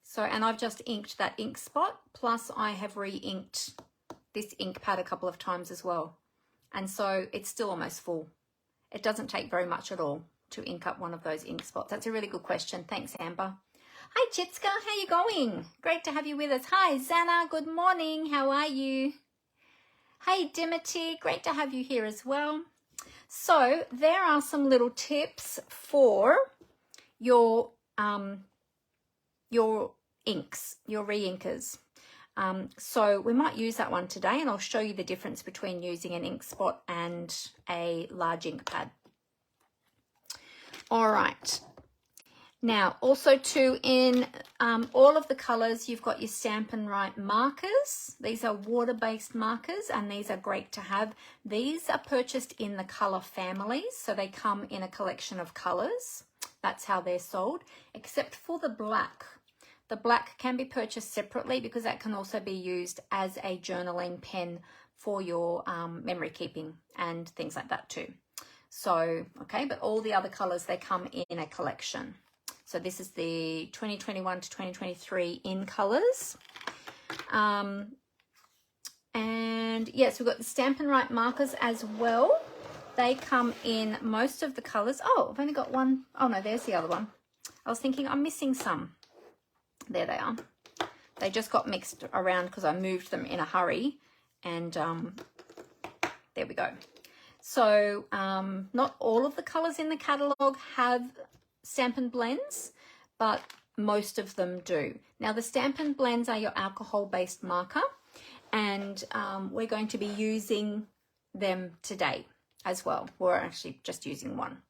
So, and I've just inked that ink spot, plus I have re-inked this ink pad a couple of times as well. And so it's still almost full. It doesn't take very much at all to ink up one of those ink spots. That's a really good question. Thanks, Amber. Hi, Chitska. How you going? Great to have you with us. Hi, Zana. Good morning. How are you? Hey, Dimity. Great to have you here as well. So there are some little tips for your inks, your re-inkers. So we might use that one today, and I'll show you the difference between using an ink spot and a large ink pad. All right. Now, also too, in all of the colors, you've got your Stampin' Up markers. These are water-based markers, and these are great to have. These are purchased in the color families, so they come in a collection of colors. That's how they're sold, except for the black. The black can be purchased separately because that can also be used as a journaling pen for your memory keeping and things like that too. So, okay, but all the other colors, they come in a collection. So this is the 2021 to 2023 in colors. And yes, we've got the Stampin' Up markers as well. They come in most of the colors. Oh, I've only got one. Oh no, there's the other one. I was thinking I'm missing some. There they are. They just got mixed around because I moved them in a hurry And there we go. So not all of the colors in the catalog have Stampin' Blends, but most of them do. Now the Stampin' Blends are your alcohol-based marker, and we're going to be using them today as well. We're actually just using one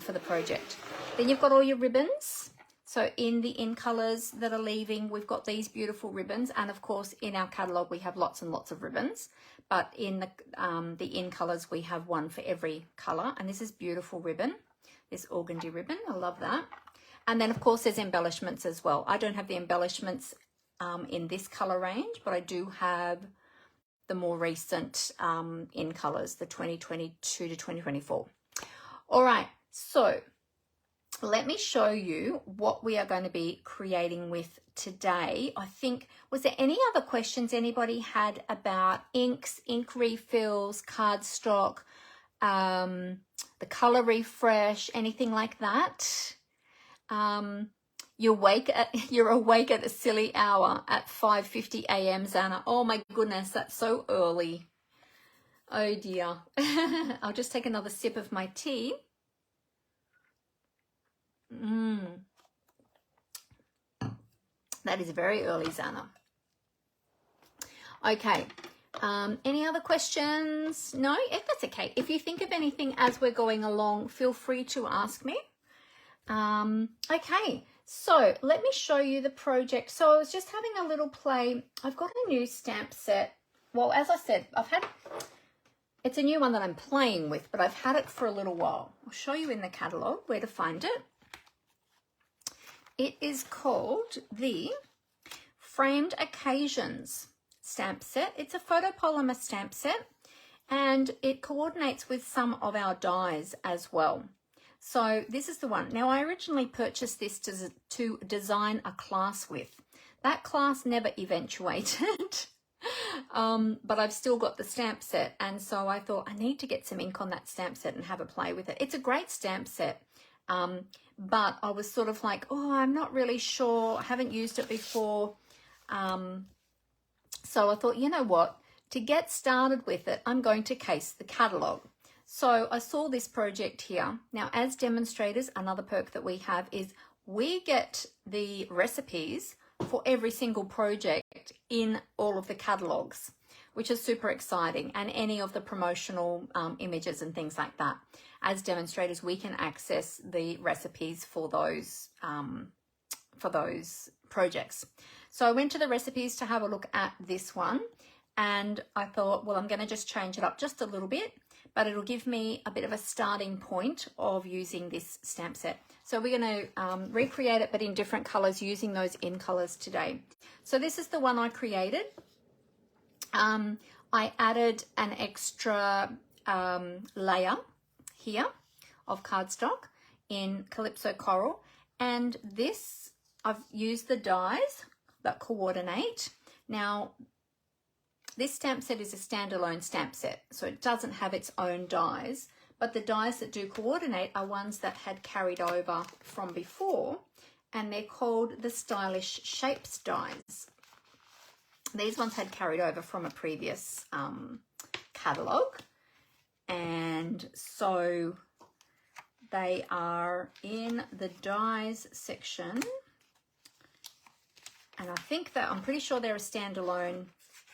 for the project. Then you've got all your ribbons. So in the in colors that are leaving, we've got these beautiful ribbons, and of course in our catalog we have lots and lots of ribbons, but in the in colors we have one for every color. And this is beautiful ribbon, this organdy ribbon, I love that. And then of course there's embellishments as well. I don't have the embellishments in this color range, but I do have the more recent in colors, the 2022 to 2024. All right, so let me show you what we are going to be creating with today. I think, was there any other questions anybody had about inks, ink refills, cardstock, the color refresh, anything like that? You're awake at a silly hour at 5:50 a.m. Zana. Oh my goodness, that's so early. Oh dear. I'll just take another sip of my tea. That is very early, Zana. Okay. Any other questions? No? That's okay. If you think of anything as we're going along, feel free to ask me. Okay, so let me show you the project. So I was just having a little play. I've got a new stamp set. Well, as I said, it's a new one that I'm playing with, but I've had it for a little while. I'll show you in the catalog where to find it. It is called the Framed Occasions stamp set. It's a photopolymer stamp set, and it coordinates with some of our dies as well. So this is the one. Now, I originally purchased this to design a class with. That class never eventuated, but I've still got the stamp set. And so I thought I need to get some ink on that stamp set and have a play with it. It's a great stamp set, but I was sort of like, oh, I'm not really sure. I haven't used it before. So I thought, you know what? To get started with it, I'm going to case the catalogue. So I saw this project here. Now, as demonstrators, another perk that we have is we get the recipes for every single project in all of the catalogs, which is super exciting, and any of the promotional images and things like that. As demonstrators, we can access the recipes for those projects. So I went to the recipes to have a look at this one, and I thought, well, I'm going to just change it up just a little bit, but it'll give me a bit of a starting point of using this stamp set. So we're going to recreate it, but in different colors, using those in colors today. So this is the one I created. I added an extra layer here of cardstock in Calypso Coral, and this, I've used the dies that coordinate. Now, this stamp set is a standalone stamp set, so it doesn't have its own dies, but the dies that do coordinate are ones that had carried over from before, and they're called the Stylish Shapes dies. These ones had carried over from a previous catalogue, and so they are in the dies section, and I think that, I'm pretty sure they're a standalone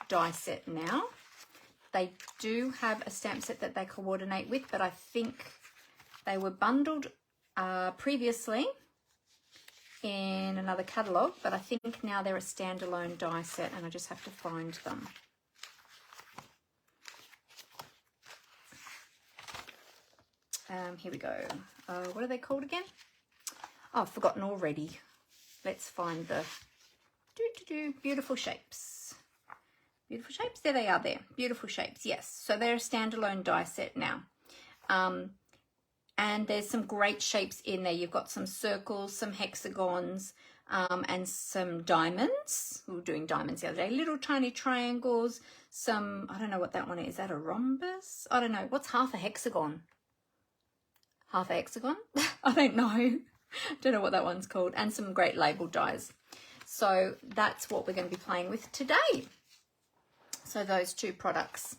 die set now. They do have a stamp set that they coordinate with, but I think they were bundled previously in another catalogue, but I think now they're a standalone die set, and I just have to find them. Here we go. What are they called again? Oh, I've forgotten already. Let's find the Beautiful Shapes. Beautiful Shapes, there they are there. Beautiful Shapes, yes. So they're a standalone die set now. And there's some great shapes in there. You've got some circles, some hexagons, and some diamonds. We were doing diamonds the other day. Little tiny triangles, some, I don't know what that one is. Is that a rhombus? I don't know. What's half a hexagon? Half a hexagon? I don't know. Don't know what that one's called. And some great label dies. So that's what we're going to be playing with today. So those two products.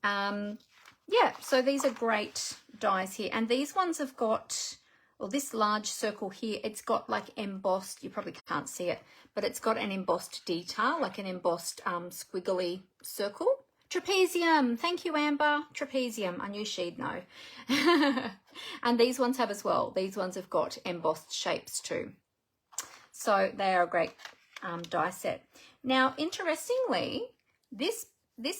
Yeah, so these are great dies here. And these ones have got, well, this large circle here, it's got like embossed, you probably can't see it, but it's got an embossed detail, like an embossed squiggly circle. Trapezium, thank you, Amber. Trapezium, I knew she'd know. And these ones have as well. These ones have got embossed shapes too. So they are a great die set. Now, interestingly, this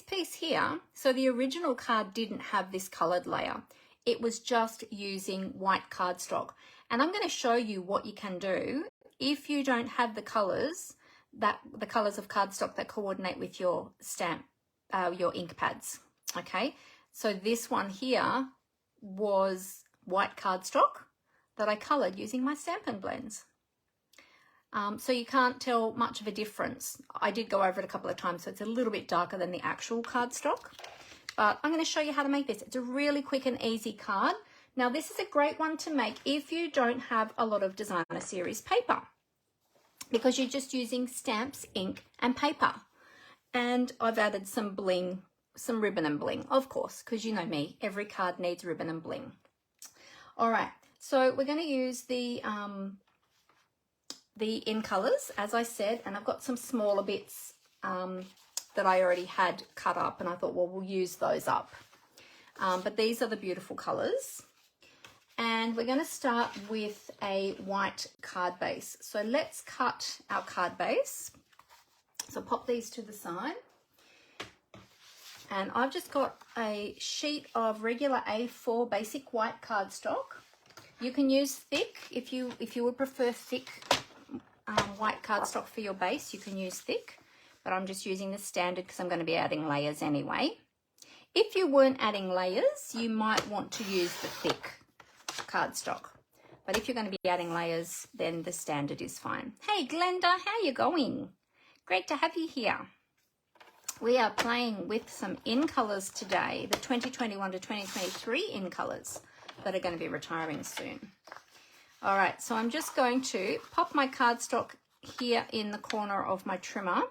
piece here, so the original card didn't have this coloured layer. It was just using white cardstock. And I'm going to show you what you can do if you don't have the colours of cardstock that coordinate with your stamp, your ink pads. Okay, so this one here was white cardstock that I coloured using my Stampin' Blends. So you can't tell much of a difference. I did go over it a couple of times, so it's a little bit darker than the actual cardstock. But I'm going to show you how to make this. It's a really quick and easy card. Now, this is a great one to make if you don't have a lot of designer series paper, because you're just using stamps, ink, and paper. And I've added some bling, some ribbon and bling, of course, because you know me, every card needs ribbon and bling. All right, so we're going to use the in colours, as I said, and I've got some smaller bits that I already had cut up, and I thought, well, we'll use those up. But these are the beautiful colours. And we're going to start with a white card base. So let's cut our card base. So pop these to the side. And I've just got a sheet of regular A4 basic white cardstock. You can use thick if you would prefer thick white cardstock for your base. You can use thick, but I'm just using the standard because I'm going to be adding layers anyway. If you weren't adding layers, you might want to use the thick cardstock, but if you're going to be adding layers, then the standard is fine. Hey Glenda, how you going? Great to have you here. We are playing with some in colours today, the 2021 to 2023 in colours that are going to be retiring soon. All right, so I'm just going to pop my cardstock here in the corner of my trimmer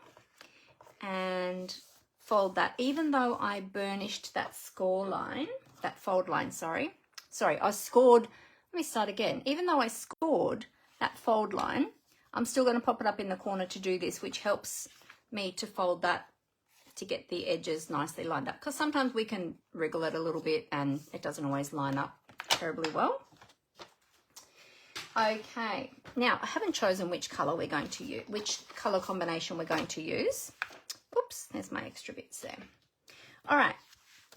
and fold that. Even though I burnished that score line, that fold line, sorry, I scored, let me start again. Even though I scored that fold line, I'm still going to pop it up in the corner to do this, which helps me to fold that to get the edges nicely lined up. Because sometimes we can wriggle it a little bit and it doesn't always line up terribly well. Okay, now I haven't chosen which colour we're going to use, which colour combination we're going to use. Oops, there's my extra bits there. All right,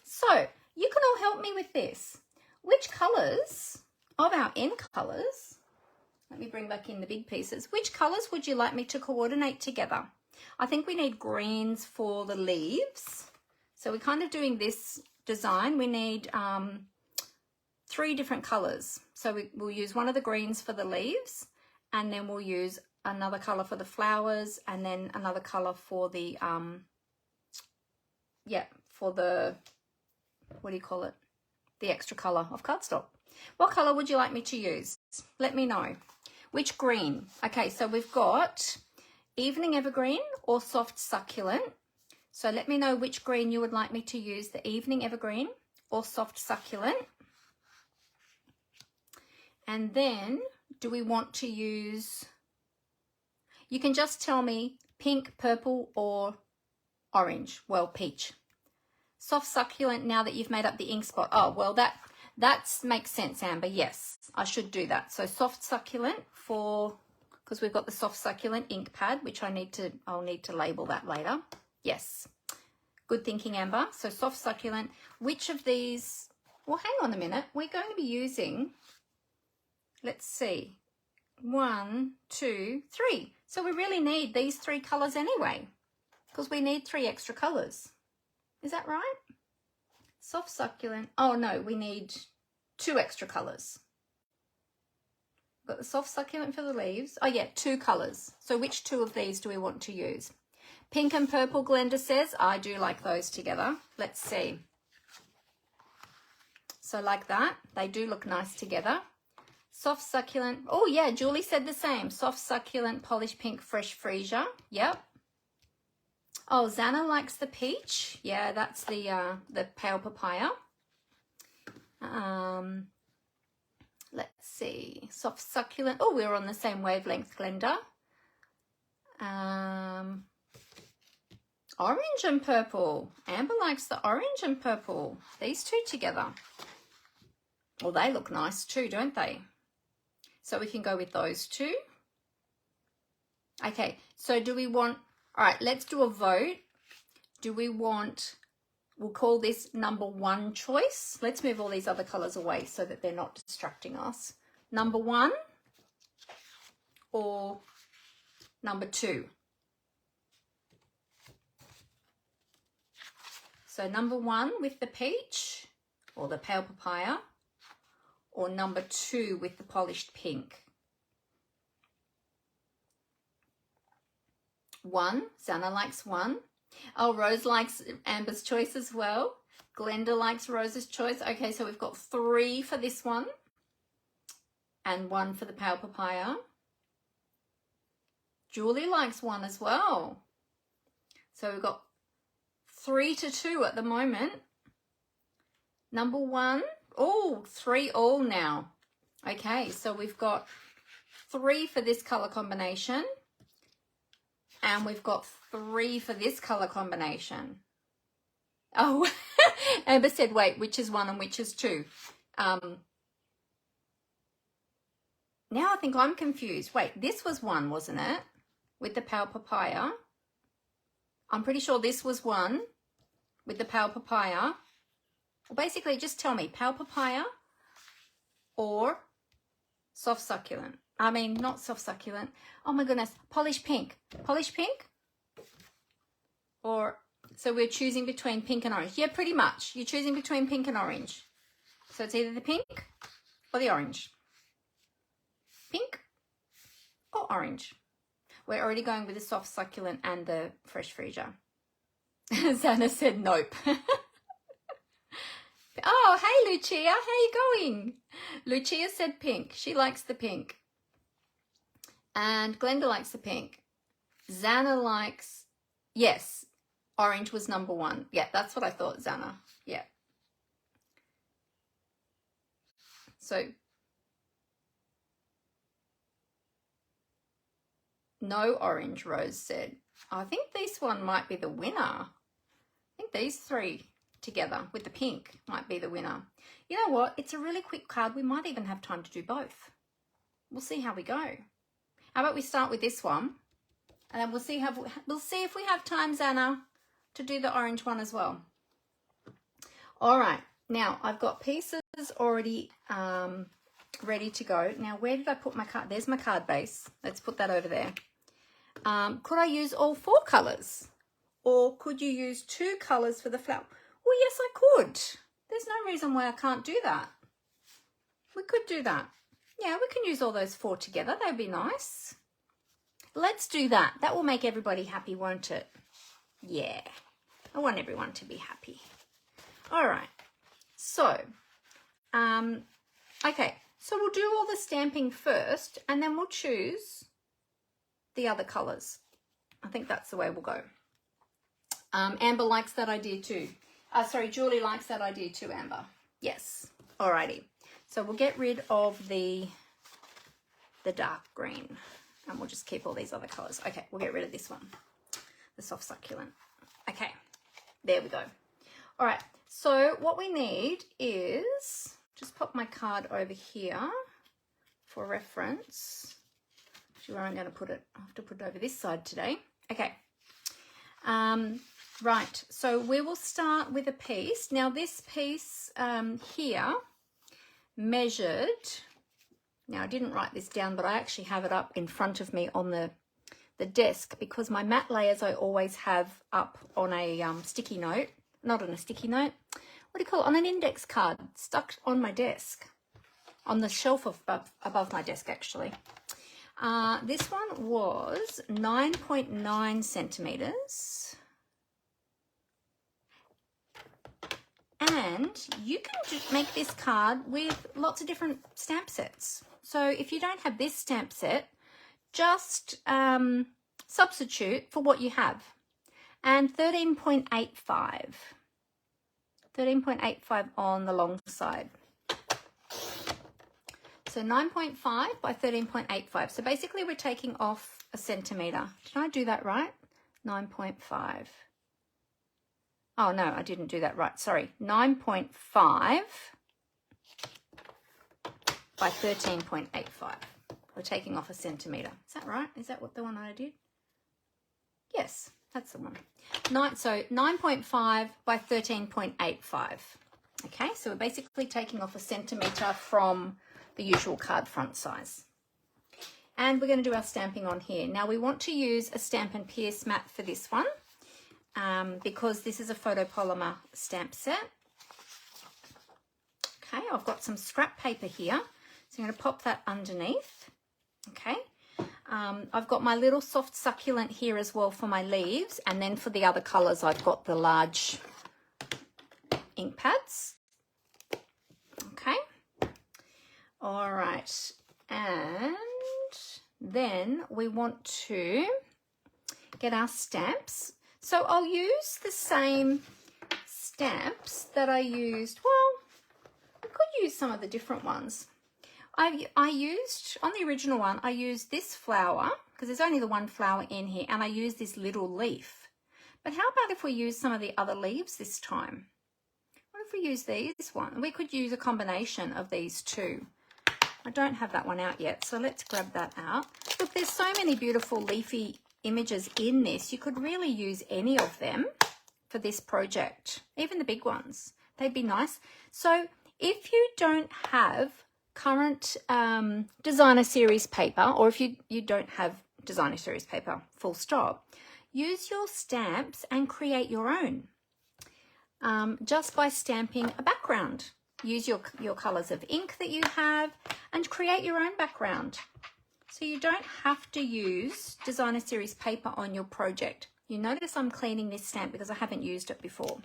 so you can all help me with this. Which colours of our end colours, let me bring back in the big pieces, which colours would you like me to coordinate together? I think we need greens for the leaves. So we're kind of doing this design. We need 3 different colours. So we'll use one of the greens for the leaves, and then we'll use another colour for the flowers, and then another colour for the, for the, what do you call it? The extra colour of cardstock. What colour would you like me to use? Let me know. Which green? Okay, so we've got Evening Evergreen or Soft Succulent. So let me know which green you would like me to use, the Evening Evergreen or Soft Succulent. And then, do we want to use, you can just tell me pink, purple, or orange. Well, peach. Soft Succulent, now that you've made up the ink spot. Oh, well, that makes sense, Amber. Yes, I should do that. So Soft Succulent for, because we've got the Soft Succulent ink pad, which I'll need to label that later. Yes, good thinking, Amber. So Soft Succulent, which of these, well, hang on a minute. We're going to be using, let's see, 1, 2, 3. So we really need these 3 colours anyway, because we need 3 extra colours. Is that right? Soft Succulent. Oh, no, we need 2 extra colours. Got the Soft Succulent for the leaves. Oh, yeah, 2 colours. So which 2 of these do we want to use? Pink and purple, Glenda says. I do like those together. Let's see. So like that. They do look nice together. Soft Succulent. Oh, yeah, Julie said the same. Soft Succulent, Polished Pink, Fresh Freesia. Yep. Oh, Xana likes the peach. Yeah, that's the pale papaya. Let's see. Soft succulent. Oh, we're on the same wavelength, Glenda. Orange and purple. Amber likes the orange and purple. These two together. Well, they look nice too, don't they? So we can go with those two. Okay, so do we want, all right, let's do a vote. Do we want, we'll call this number 1 choice. Let's move all these other colors away so that they're not distracting us. Number 1 or number 2? So number 1 with the peach or the pale papaya, or number 2 with the polished pink. 1, Xana likes 1. Oh, Rose likes Amber's choice as well. Glenda likes Rose's choice. Okay, so we've got 3 for this one and 1 for the pale papaya. Julie likes 1 as well. So we've got 3 to 2 at the moment. Number 1, oh, 3 all now. Okay, so we've got 3 for this color combination. And we've got 3 for this color combination. Oh, Amber said, wait, which is 1 and which is 2? Now I think I'm confused. Wait, this was 1, wasn't it? With the pale papaya. I'm pretty sure this was 1 with the pale papaya. Well, basically, just tell me, pale papaya or soft succulent. I mean, not soft succulent. Oh my goodness, polished pink. Polished pink? Or, so we're choosing between pink and orange. Yeah, pretty much. You're choosing between pink and orange. So it's either the pink or the orange. Pink or orange. We're already going with the soft succulent and the fresh freesia. Xana said nope. Oh, hey Lucia, how you going? Lucia said pink. She likes the pink. And Glenda likes the pink. Xana likes, yes, orange was number 1. Yeah, that's what I thought, Xana. Yeah. So, no orange, Rose said. I think this one might be the winner. I think these 3 together with the pink might be the winner. You know what? It's a really quick card. We might even have time to do both. We'll see how we go. How about we start with this one, and then we'll see if we have time, Xana, to do the orange one as well. All right. Now I've got pieces already ready to go. Now where did I put my card? There's my card base. Let's put that over there. Could I use all 4 colors, or could you use 2 colors for the flower? Well, yes, I could. There's no reason why I can't do that. We could do that. Yeah, we can use all those 4 together. That'd be nice. Let's do that. That will make everybody happy, won't it? Yeah, I want everyone to be happy. All right. So, okay. So we'll do all the stamping first, and then we'll choose the other colors. I think that's the way we'll go. Amber likes that idea too. Sorry, Julie likes that idea too, Amber. Yes. Alrighty. So we'll get rid of the dark green, and we'll just keep all these other colors. Okay, we'll get rid of this one, the soft succulent. Okay, there we go. All right, so what we need is, just pop my card over here for reference. Actually, where I'm going to put it, I have to put it over this side today. Okay. Right, so we will start with a piece. Now this piece here measured, now I didn't write this down, but I actually have it up in front of me on the desk, because my matte layers I always have up on a sticky note, not on a sticky note, what do you call it, on an index card, stuck on my desk, on the shelf above my desk actually. This one was 9.9 centimeters. And you can make this card with lots of different stamp sets. So if you don't have this stamp set, just substitute for what you have. and 13.85. 13.85 on the long side. So 9.5 by 13.85. So basically we're taking off a centimetre. Did I do that right? 9.5. Oh, no, I didn't do that right. Sorry. 9.5 by 13.85. We're taking off a centimetre. Is that right? Is that what the one I did? Yes, that's the one. So 9.5 by 13.85. Okay, so we're basically taking off a centimetre from the usual card front size. And we're going to do our stamping on here. Now we want to use a Stampin' Pierce mat for this one because this is a photopolymer stamp set. Okay, I've got some scrap paper here. So I'm going to pop that underneath. Okay, I've got my little soft succulent here as well for my leaves. And then for the other colours, I've got the large ink pads. Okay. All right. And then we want to get our stamps. So I'll use the same stamps that I used. Well, I could use some of the different ones. I used, on the original one, I used this flower, because there's only the one flower in here, and I used this little leaf. But how about if we use some of the other leaves this time? What if we use this one? We could use a combination of these two. I don't have that one out yet, so let's grab that out. Look, there's so many beautiful leafy images in this. You could really use any of them for this project, even the big ones. They'd be nice. So if you don't have current designer series paper, or if you don't have designer series paper, full stop, use your stamps and create your own just by stamping a background. Use your colours of ink that you have and create your own background. So you don't have to use designer series paper on your project. You notice I'm cleaning this stamp because I haven't used it before.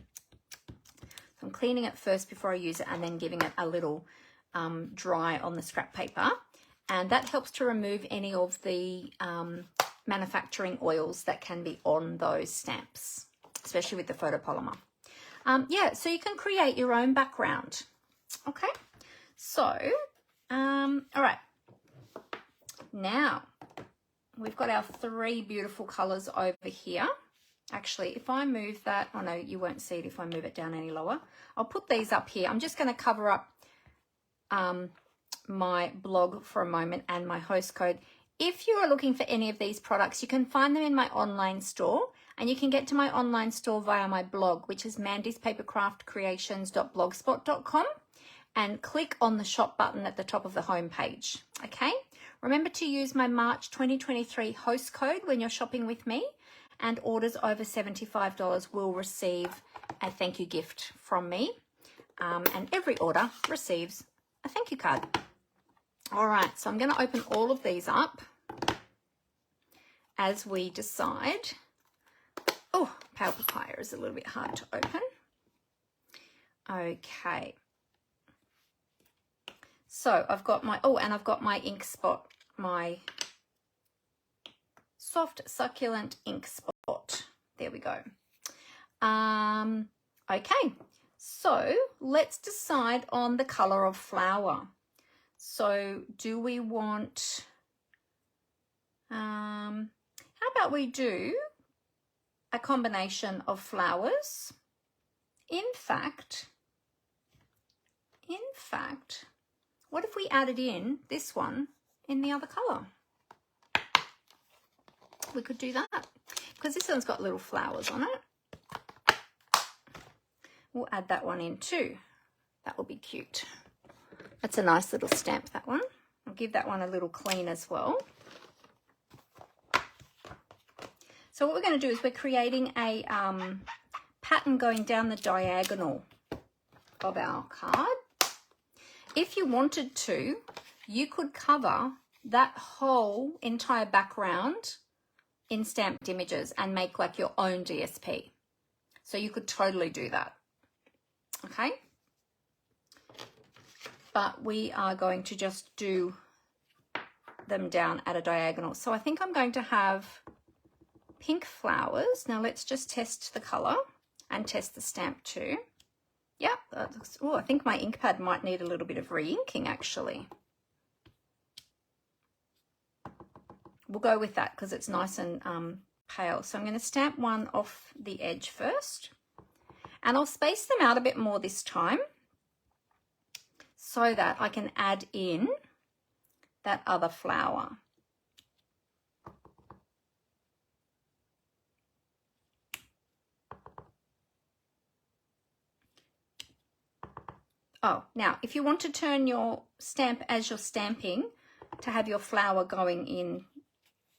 So I'm cleaning it first before I use it and then giving it a little dry on the scrap paper. And that helps to remove any of the manufacturing oils that can be on those stamps, especially with the photopolymer. Yeah, so you can create your own background. Okay, so, all right, now we've got our three beautiful colours over here. Actually, if I move that, oh no, you won't see it if I move it down any lower. I'll put these up here. I'm just going to cover up my blog for a moment and my host code. If you are looking for any of these products, you can find them in my online store, and you can get to my online store via my blog, which is mandyspapercraftcreations.blogspot.com. and click on the shop button at the top of the home page. Okay, remember to use my March 2023 host code when you're shopping with me, and orders over $75 will receive a thank you gift from me, and every order receives a thank you card. All right, so I'm going to open all of these up as we decide. Oh, Power Papaya is a little bit hard to open. Okay. So I've got my, and I've got my ink spot, my soft succulent ink spot. There we go. Okay, so let's decide on the color of flower. So do we want, how about we do a combination of flowers? In fact, what if we added in this one in the other colour? We could do that because this one's got little flowers on it. We'll add that one in too. That will be cute. That's a nice little stamp, that one. I'll give that one a little clean as well. So what we're going to do is we're creating a pattern going down the diagonal of our card. If you wanted to, you could cover that whole entire background in stamped images and make like your own DSP. So you could totally do that. Okay? But we are going to just do them down at a diagonal. So I think I'm going to have pink flowers. Now let's just test the colour and test the stamp too. Yep, that looks, oh, I think my ink pad might need a little bit of re-inking actually. We'll go with that because it's nice and pale. So I'm going to stamp one off the edge first, and I'll space them out a bit more this time so that I can add in that other flower. Oh, now if you want to turn your stamp as you're stamping to have your flower going in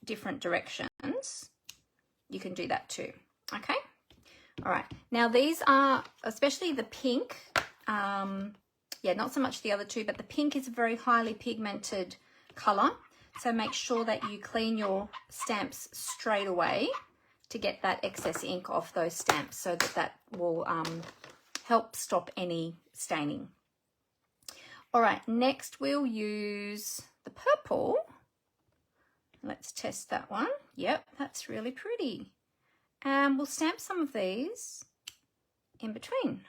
different directions, you can do that too. Okay. All right. Now these are, especially the pink, yeah, not so much the other two, but the pink is a very highly pigmented color. So make sure that you clean your stamps straight away to get that excess ink off those stamps, so that that will help stop any staining. All right, next we'll use the purple. Let's test that one. Yep, that's really pretty. And we'll stamp some of these in between.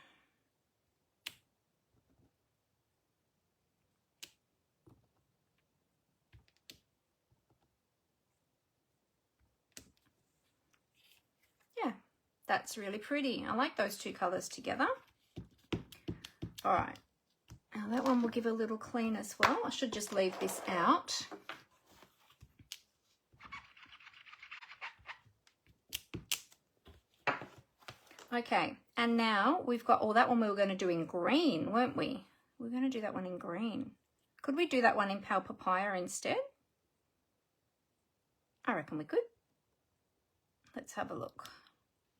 Yeah, that's really pretty. I like those two colors together. All right, now that one will give a little clean as well. I should just leave this out. Okay, and now we've got, oh, that one we were going to do in green, weren't we? We're going to do that one in green. Could we do that one in pale papaya instead? I reckon we could. Let's have a look.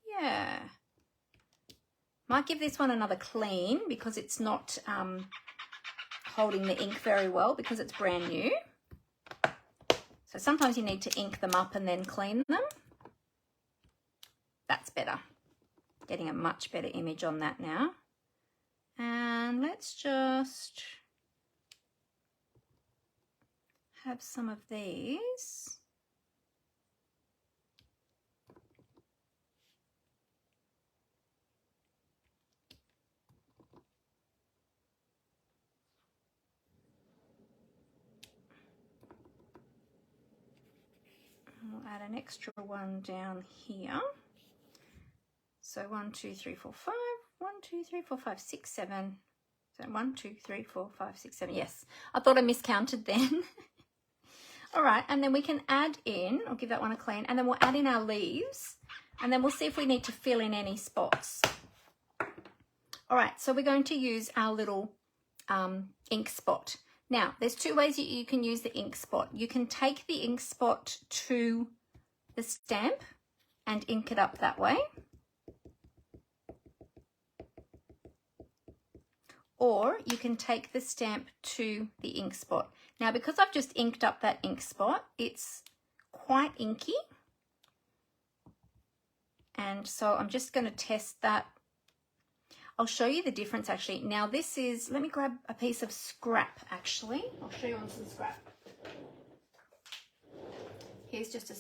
Yeah. Might give this one another clean because it's not holding the ink very well because it's brand new. So sometimes you need to ink them up and then clean them. That's better. Getting a much better image on that now. And let's just have some of these. I'll add an extra one down here. So 1, 2, 3, 4, 5. 1, 2, 3, 4, 5, 6, 7. So 1, 2, 3, 4, 5, 6, 7. Yes, I thought I miscounted then. All right, and then we can add in, I'll give that one a clean, and then we'll add in our leaves, and then we'll see if we need to fill in any spots. All right, so we're going to use our little ink spot. Now, there's two ways you can use the ink spot. You can take the ink spot to the stamp and ink it up that way. Or you can take the stamp to the ink spot. Now, because I've just inked up that ink spot, it's quite inky. And so I'm just going to test that. I'll show you the difference actually. Now this is, let me grab a piece of scrap actually. I'll show you on some scrap. Here's just a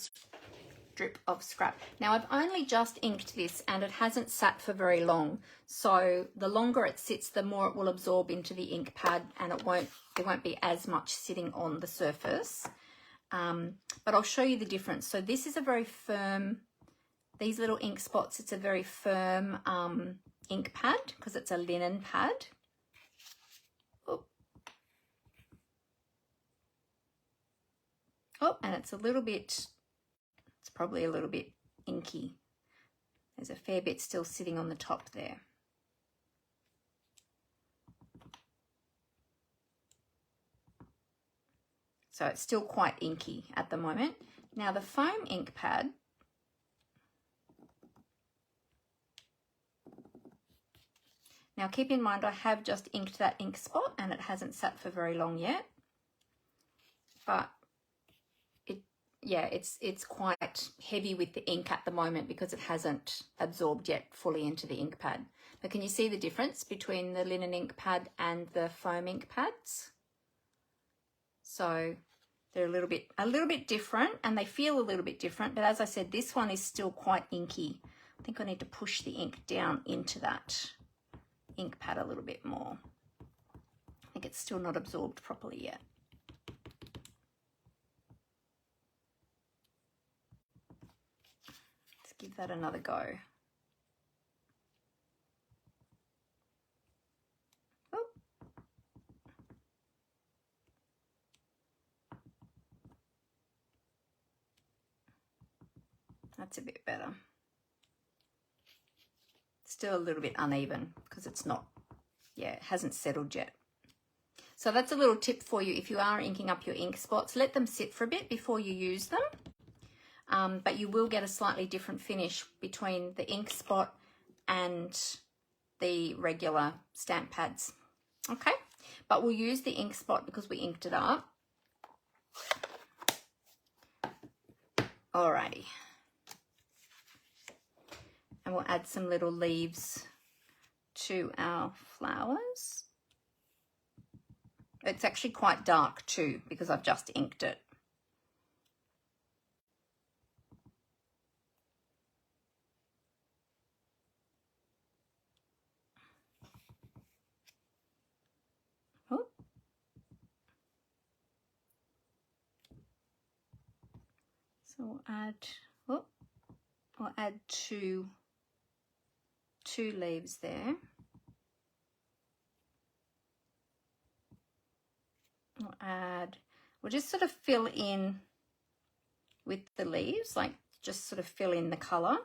strip of scrap. Now I've only just inked this and it hasn't sat for very long. So the longer it sits, the more it will absorb into the ink pad and there won't be as much sitting on the surface. But I'll show you the difference. So this is a very firm, these little ink spots, it's a very firm ink pad because it's a linen pad. Oh, and it's a little bit, it's probably a little bit inky. There's a fair bit still sitting on the top there. So it's still quite inky at the moment. Now the foam ink pad, now keep in mind I have just inked that ink spot and it hasn't sat for very long yet. But it's quite heavy with the ink at the moment because it hasn't absorbed yet fully into the ink pad. But can you see the difference between the linen ink pad and the foam ink pads? So They're a little bit different, and they feel a little bit different, but as I said, this one is still quite inky. I think I need to push the ink down into that ink pad a little bit more. I think it's still not absorbed properly yet. Let's give that another go. Oh. That's a bit better. Still a little bit uneven because it's not, yeah, it hasn't settled yet. So that's a little tip for you. If you are inking up your ink spots, let them sit for a bit before you use them. But you will get a slightly different finish between the ink spot and the regular stamp pads. Okay, but we'll use the ink spot because we inked it up. Alrighty. And we'll add some little leaves to our flowers. It's actually quite dark too because I've just inked it. Oh. So I'll add two leaves there. We'll just sort of fill in with the leaves, like just sort of fill in the colour.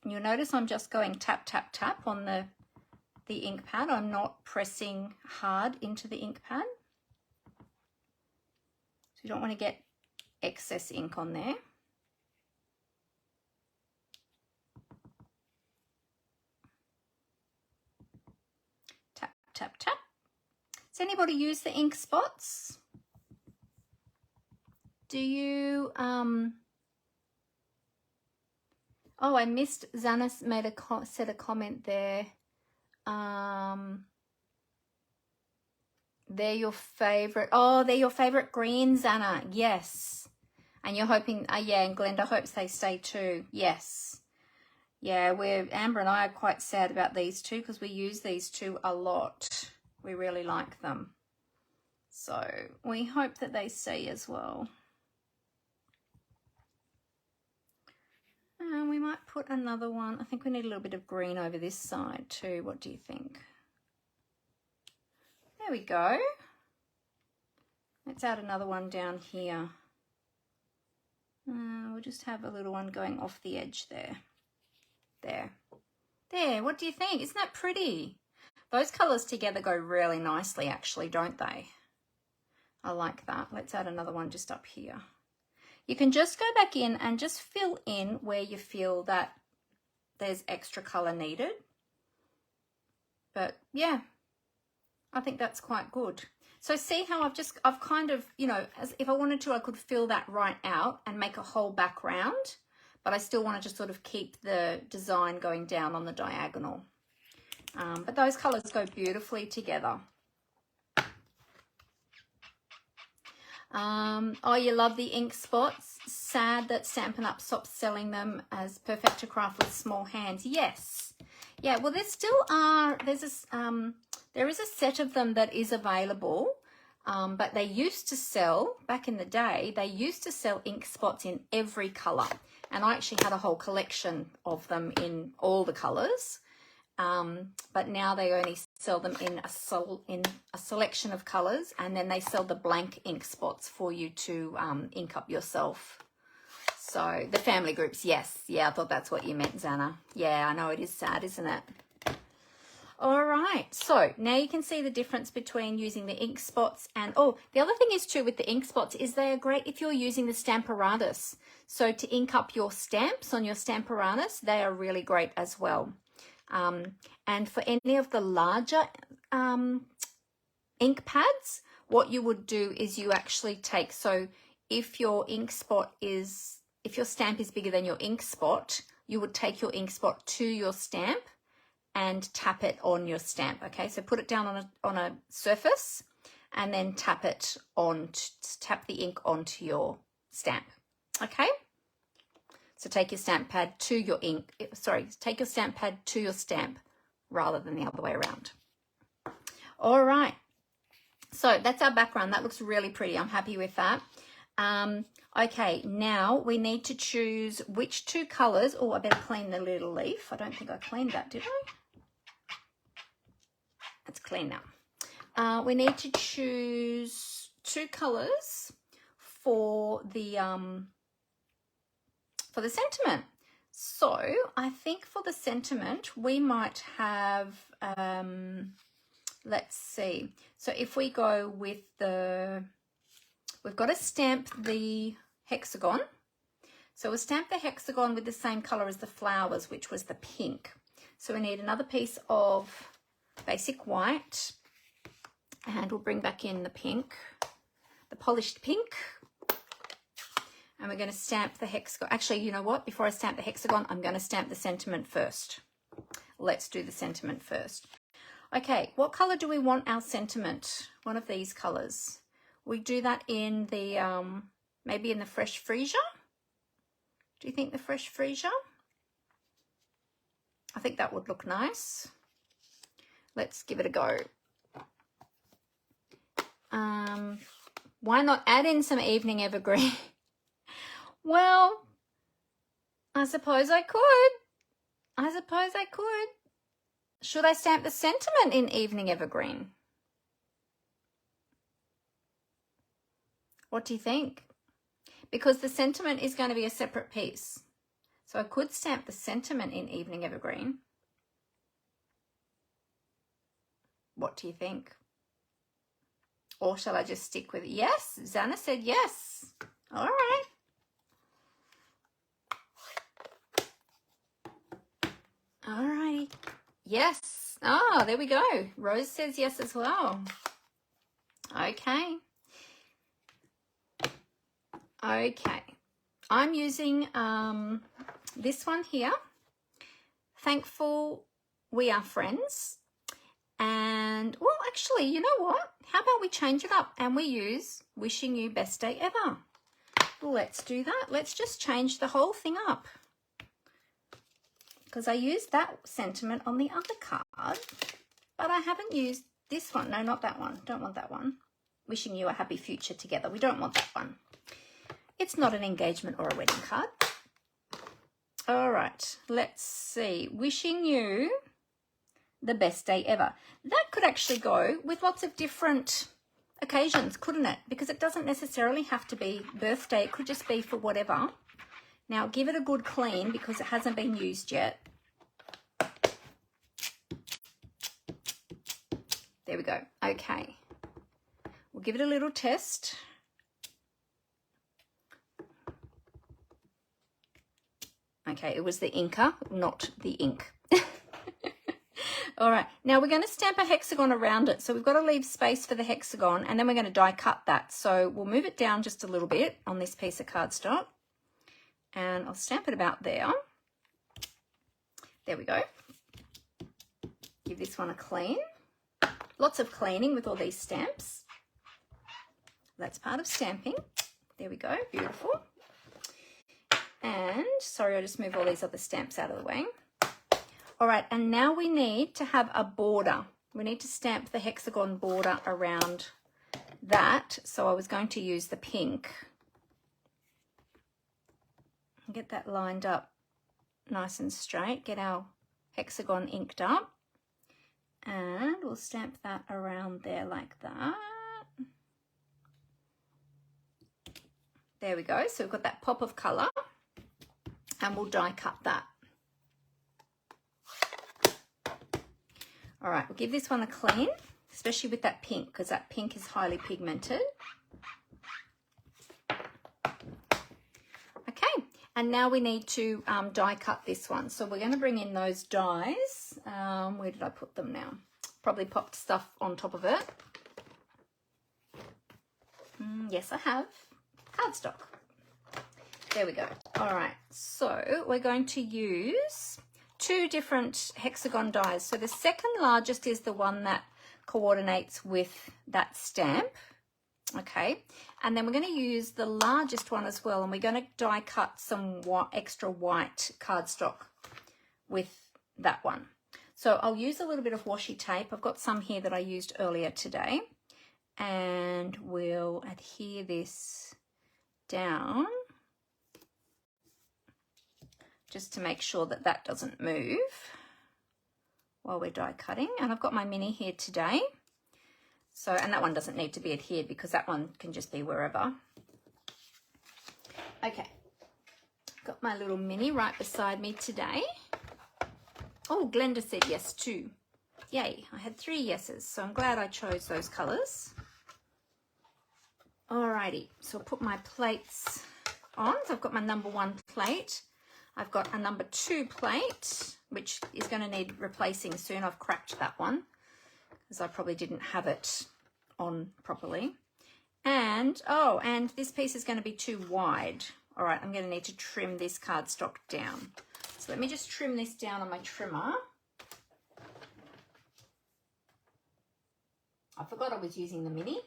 You'll notice I'm just going tap, tap, tap on the ink pad. I'm not pressing hard into the ink pad. So you don't want to get excess ink on there. Tap, tap, tap. Does anybody use the ink spots? Do you, oh, I missed, Zana said a comment there. They're your favorite. Oh, they're your favorite greens, Anna. Yes. And you're hoping, yeah, and Glenda hopes they stay too. Yes. Yeah, Amber and I are quite sad about these two because we use these two a lot. We really like them. So we hope that they stay as well. And we might put another one. I think we need a little bit of green over this side too. What do you think? There we go. Let's add another one down here. We'll just have a little one going off the edge there. There, what do you think? Isn't that pretty? Those colours together go really nicely actually, don't they? I like that. Let's add another one just up here. You can just go back in and just fill in where you feel that there's extra colour needed. But yeah, I think that's quite good. So see how I've kind of, you know, as if I wanted to, I could fill that right out and make a whole background, but I still wanted to sort of keep the design going down on the diagonal. But those colours go beautifully together. Oh, you love the ink spots. Sad that Stampin' Up stopped selling them as perfect to craft with small hands. Yes. Yeah, well, there still are, there is a set of them that is available, but they used to sell, back in the day, they used to sell ink spots in every colour. And I actually had a whole collection of them in all the colours. But now they only sell them in a selection of colours, and then they sell the blank ink spots for you to ink up yourself. So the family groups, yes. Yeah, I thought that's what you meant, Zana. Yeah, I know, it is sad, isn't it? All right, so now you can see the difference between using the ink spots and, oh, the other thing is too with the ink spots is they are great if you're using the Stamparatus. So to ink up your stamps on your Stamparatus, they are really great as well. And for any of the larger ink pads, what you would do is you actually take, so if your ink spot is, if your stamp is bigger than your ink spot, you would take your ink spot to your stamp and tap it on your stamp. Okay, so put it down on a surface and then tap the ink onto your stamp. Okay, so take your stamp pad to your ink. Sorry, take your stamp pad to your stamp rather than the other way around. All right, so that's our background. That looks really pretty. I'm happy with that. Okay, now we need to choose which two colors. Oh, I better clean the little leaf. I don't think I cleaned that, did I? It's clean now. We need to choose two colors for the sentiment. So I think for the sentiment we might have, let's see. So if we go with we've got to stamp the hexagon. So we'll stamp the hexagon with the same color as the flowers, which was the pink. So we need another piece of basic white, and we'll bring back in the pink, the polished pink, and we're going to stamp the hexagon. Actually, you know what? Before I stamp the hexagon, I'm going to stamp the sentiment first. Let's do the sentiment first. Okay, what color do we want our sentiment? One of these colors. We do that in the, maybe in the fresh freesia. Do you think the fresh freesia? I think that would look nice. Let's give it a go. Why not add in some evening evergreen? Well, I suppose I could. Should I stamp the sentiment in evening evergreen? What do you think? Because the sentiment is going to be a separate piece. So I could stamp the sentiment in evening evergreen. What do you think? Or shall I just stick with it? Yes, Zana said yes. All right. All righty. Yes. Oh, there we go. Rose says yes as well. Okay. Okay. I'm using this one here. Thankful We Are Friends. And, well, actually, you know what? How about we change it up and we use Wishing You Best Day Ever. Let's do that. Let's just change the whole thing up. Because I used that sentiment on the other card, but I haven't used this one. No, not that one. Don't want that one. Wishing you a happy future together. We don't want that one. It's not an engagement or a wedding card. All right, let's see. Wishing you the best day ever. That could actually go with lots of different occasions, couldn't it? Because it doesn't necessarily have to be birthday. It could just be for whatever. Now, give it a good clean because it hasn't been used yet. There we go. Okay. We'll give it a little test. Okay, it was the inker, not the ink. All right, now we're going to stamp a hexagon around it. So we've got to leave space for the hexagon, and then we're going to die cut that. So we'll move it down just a little bit on this piece of cardstock, and I'll stamp it about there. There we go. Give this one a clean. Lots of cleaning with all these stamps. That's part of stamping. There we go, beautiful. And, sorry, I just moved all these other stamps out of the way. All right, and now we need to have a border. We need to stamp the hexagon border around that. So I was going to use the pink. Get that lined up nice and straight. Get our hexagon inked up. And we'll stamp that around there like that. There we go. So we've got that pop of colour. And we'll die cut that. All right, we'll give this one a clean, especially with that pink, because that pink is highly pigmented. Okay, and now we need to die cut this one. So we're going to bring in those dies. Where did I put them now? Probably popped stuff on top of it. Yes, I have. Cardstock. There we go. All right, so we're going to use two different hexagon dies. So the second largest is the one that coordinates with that stamp. Okay, and then we're going to use the largest one as well, and we're going to die cut some extra white cardstock with that one. So I'll use a little bit of washi tape. I've got some here that I used earlier today, and we'll adhere this down just to make sure that that doesn't move while we're die cutting. And I've got my mini here today. So, and that one doesn't need to be adhered because that one can just be wherever. Okay, got my little mini right beside me today. Oh, Glenda said yes too. Yay, I had 3 yeses, so I'm glad I chose those colours. Alrighty, so I'll put my plates on. So I've got my number 1 plate. I've got a number 2 plate, which is going to need replacing soon. I've cracked that one, because I probably didn't have it on properly. And, oh, and this piece is going to be too wide. All right, I'm going to need to trim this cardstock down. So let me just trim this down on my trimmer. I forgot I was using the mini,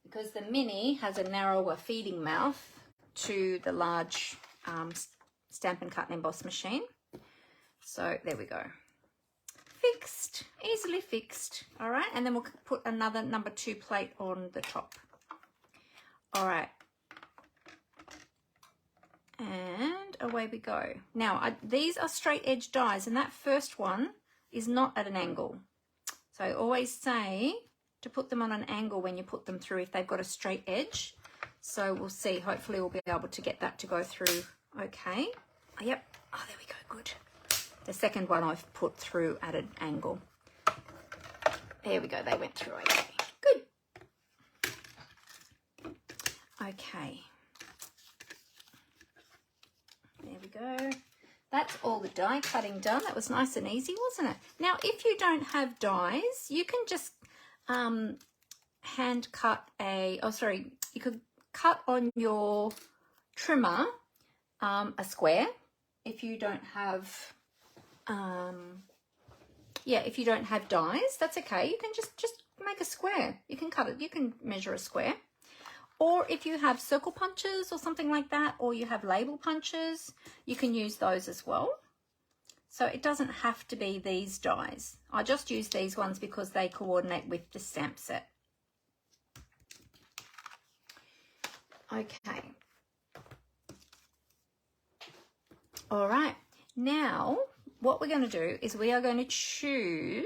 because the mini has a narrower feeding mouth to the large Stampin' Cut and Emboss machine. So there we go. Fixed, easily fixed. All right, and then we'll put another number 2 plate on the top. All right, and away we go. Now these are straight edge dies, and that first one is not at an angle. So I always say to put them on an angle when you put them through if they've got a straight edge. So we'll see, hopefully we'll be able to get that to go through okay. Oh, yep, oh there we go, good. The second one I've put through at an angle. There we go, they went through okay. Good. Okay. There we go. That's all the die cutting done. That was nice and easy, wasn't it? Now, if you don't have dies, you can just hand cut you could cut on your trimmer a square. If you don't have if you don't have dies, that's okay. You can just make a square. You can cut it, you can measure a square. Or if you have circle punches or something like that, or you have label punches, you can use those as well. So it doesn't have to be these dies. I just use these ones because they coordinate with the stamp set. Okay. All right. Now, what we're going to do is we are going to choose,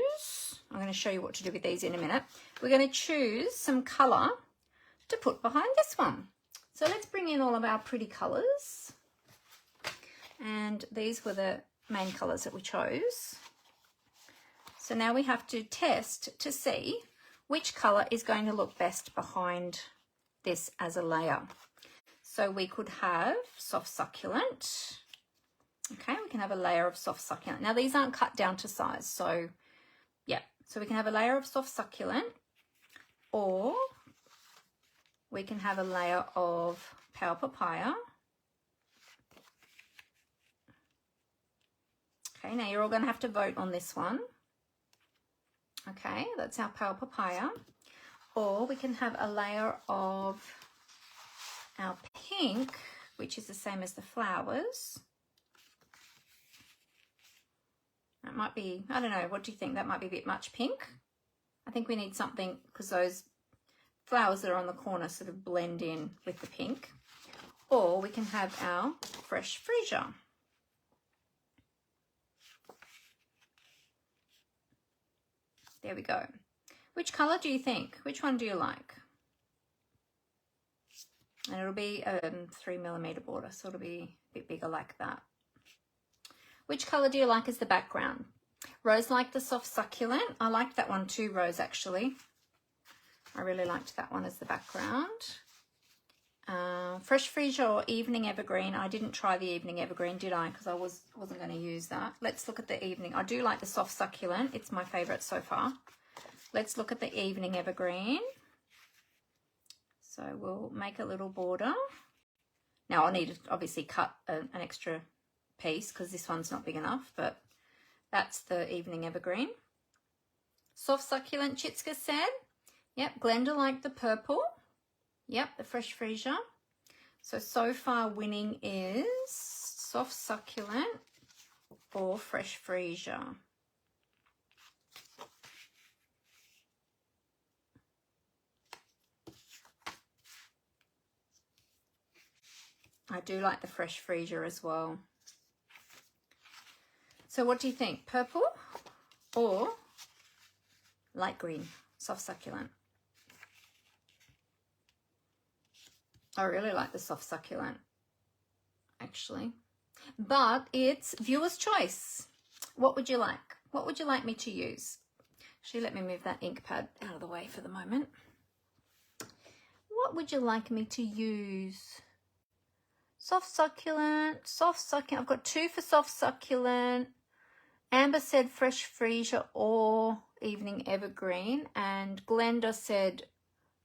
I'm going to show you what to do with these in a minute. We're going to choose some colour to put behind this one. So let's bring in all of our pretty colours. And these were the main colours that we chose. So now we have to test to see which colour is going to look best behind this as a layer. So we could have soft succulent. Okay, we can have a layer of soft succulent. Now these aren't cut down to size, so yeah. So we can have a layer of soft succulent, or we can have a layer of Power Papaya. Okay, now you're all going to have to vote on this one. Okay, that's our Power Papaya. Or we can have a layer of our pink, which is the same as the flowers. That might be, I don't know, what do you think? That might be a bit much pink. I think we need something, because those flowers that are on the corner sort of blend in with the pink. Or we can have our fresh freesia. There we go. Which colour do you think? Which one do you like? And it'll be a 3mm border, so it'll be a bit bigger like that. Which colour do you like as the background? Rose liked the soft succulent. I liked that one too, Rose, actually. I really liked that one as the background. Fresh freesia or evening evergreen. I didn't try the evening evergreen, did I? Because I wasn't going to use that. Let's look at the evening. I do like the soft succulent. It's my favourite so far. Let's look at the evening evergreen. So we'll make a little border. Now I'll need to obviously cut an extra piece because this one's not big enough, but that's the Evening Evergreen. Soft Succulent, Chitska said. Yep, Glenda liked the purple. Yep, the Fresh Freesia. So far winning is Soft Succulent or Fresh Freesia. I do like the Fresh Freesia as well. So what do you think? Purple or light green, Soft Succulent? I really like the Soft Succulent, actually. But it's viewer's choice. What would you like? What would you like me to use? Actually, let me move that ink pad out of the way for the moment. What would you like me to use? Soft Succulent, Soft Succulent. I've got 2 for Soft Succulent. Amber said Fresh Freesia or Evening Evergreen. And Glenda said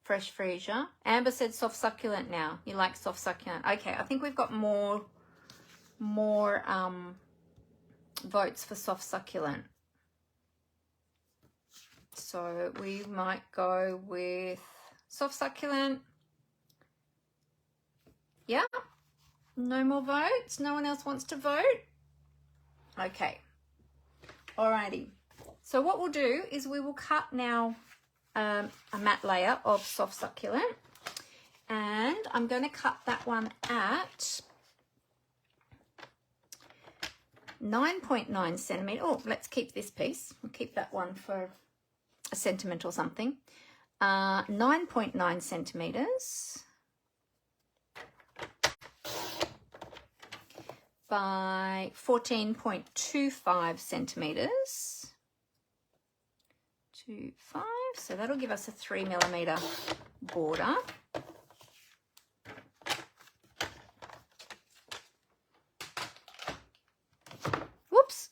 Fresh Freesia. Amber said Soft Succulent now. You like Soft Succulent. Okay, I think we've got more votes for Soft Succulent. So we might go with Soft Succulent. Yeah. No more votes? No one else wants to vote? Okay. Alrighty. So what we'll do is we will cut now a matte layer of Soft Succulent. And I'm going to cut that one at 9.9 centimetre. Oh, let's keep this piece. We'll keep that one for a sentiment or something. 9.9 centimetres. By 14.25 centimetres. 25, so that'll give us a 3mm border. Whoops.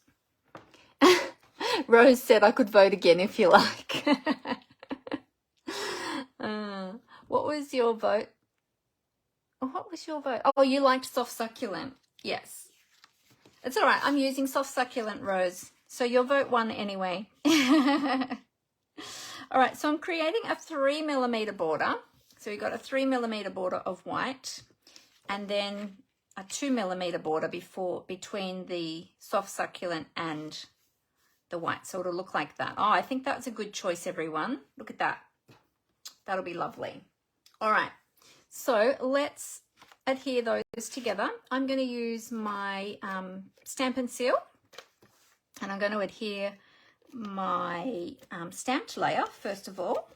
Rose said I could vote again if you like. What was your vote? What was your vote? Oh, you liked Soft Succulent. Yes. It's all right. I'm using Soft Succulent, Rose. So your vote won anyway. All right. So I'm creating a 3mm border. So we've got a 3mm border of white and then a 2mm border between the Soft Succulent and the white. So it'll look like that. Oh, I think that's a good choice, everyone. Look at that. That'll be lovely. All right. So let's adhere those together. I'm going to use my Stampin' Seal and I'm going to adhere my stamped layer first of all.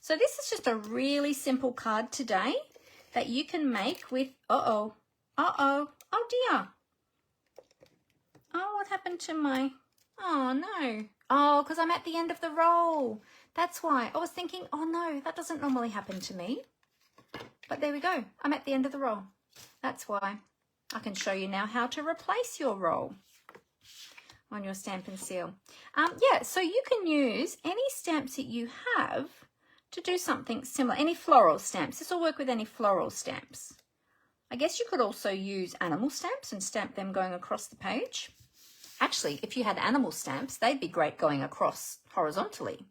So this is just a really simple card today that you can make with, oh dear. Oh, what happened to my, oh no. Oh, because I'm at the end of the roll. That's why. I was thinking, oh no, that doesn't normally happen to me. But there we go. I'm at the end of the roll. That's why. I can show you now how to replace your roll on your Stampin' Seal. Yeah, so you can use any stamps that you have to do something similar. Any floral stamps. This will work with any floral stamps. I guess you could also use animal stamps and stamp them going across the page. Actually, if you had animal stamps, they'd be great going across horizontally.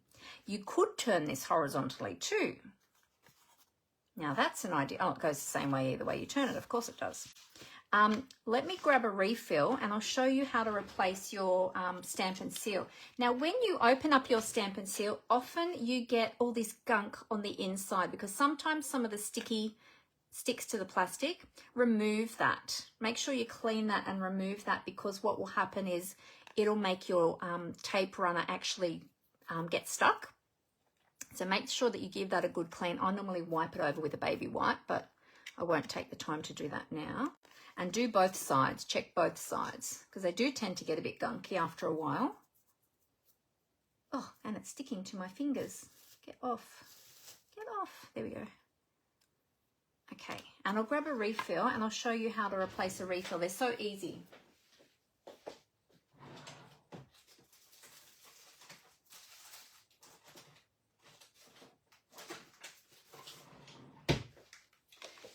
You could turn this horizontally too. Now that's an idea. Oh, it goes the same way either way you turn it. Of course it does. Let me grab a refill and I'll show you how to replace your Stampin' Seal. Now when you open up your Stampin' Seal, often you get all this gunk on the inside because sometimes some of the sticky sticks to the plastic. Remove that. Make sure you clean that and remove that because what will happen is it'll make your tape runner actually get stuck. So make sure that you give that a good clean. I normally wipe it over with a baby wipe, but I won't take the time to do that now. And do both sides, check both sides, because they do tend to get a bit gunky after a while. Oh, and it's sticking to my fingers. Get off, get off. There we go. Okay, and I'll grab a refill and I'll show you how to replace a refill. They're so easy.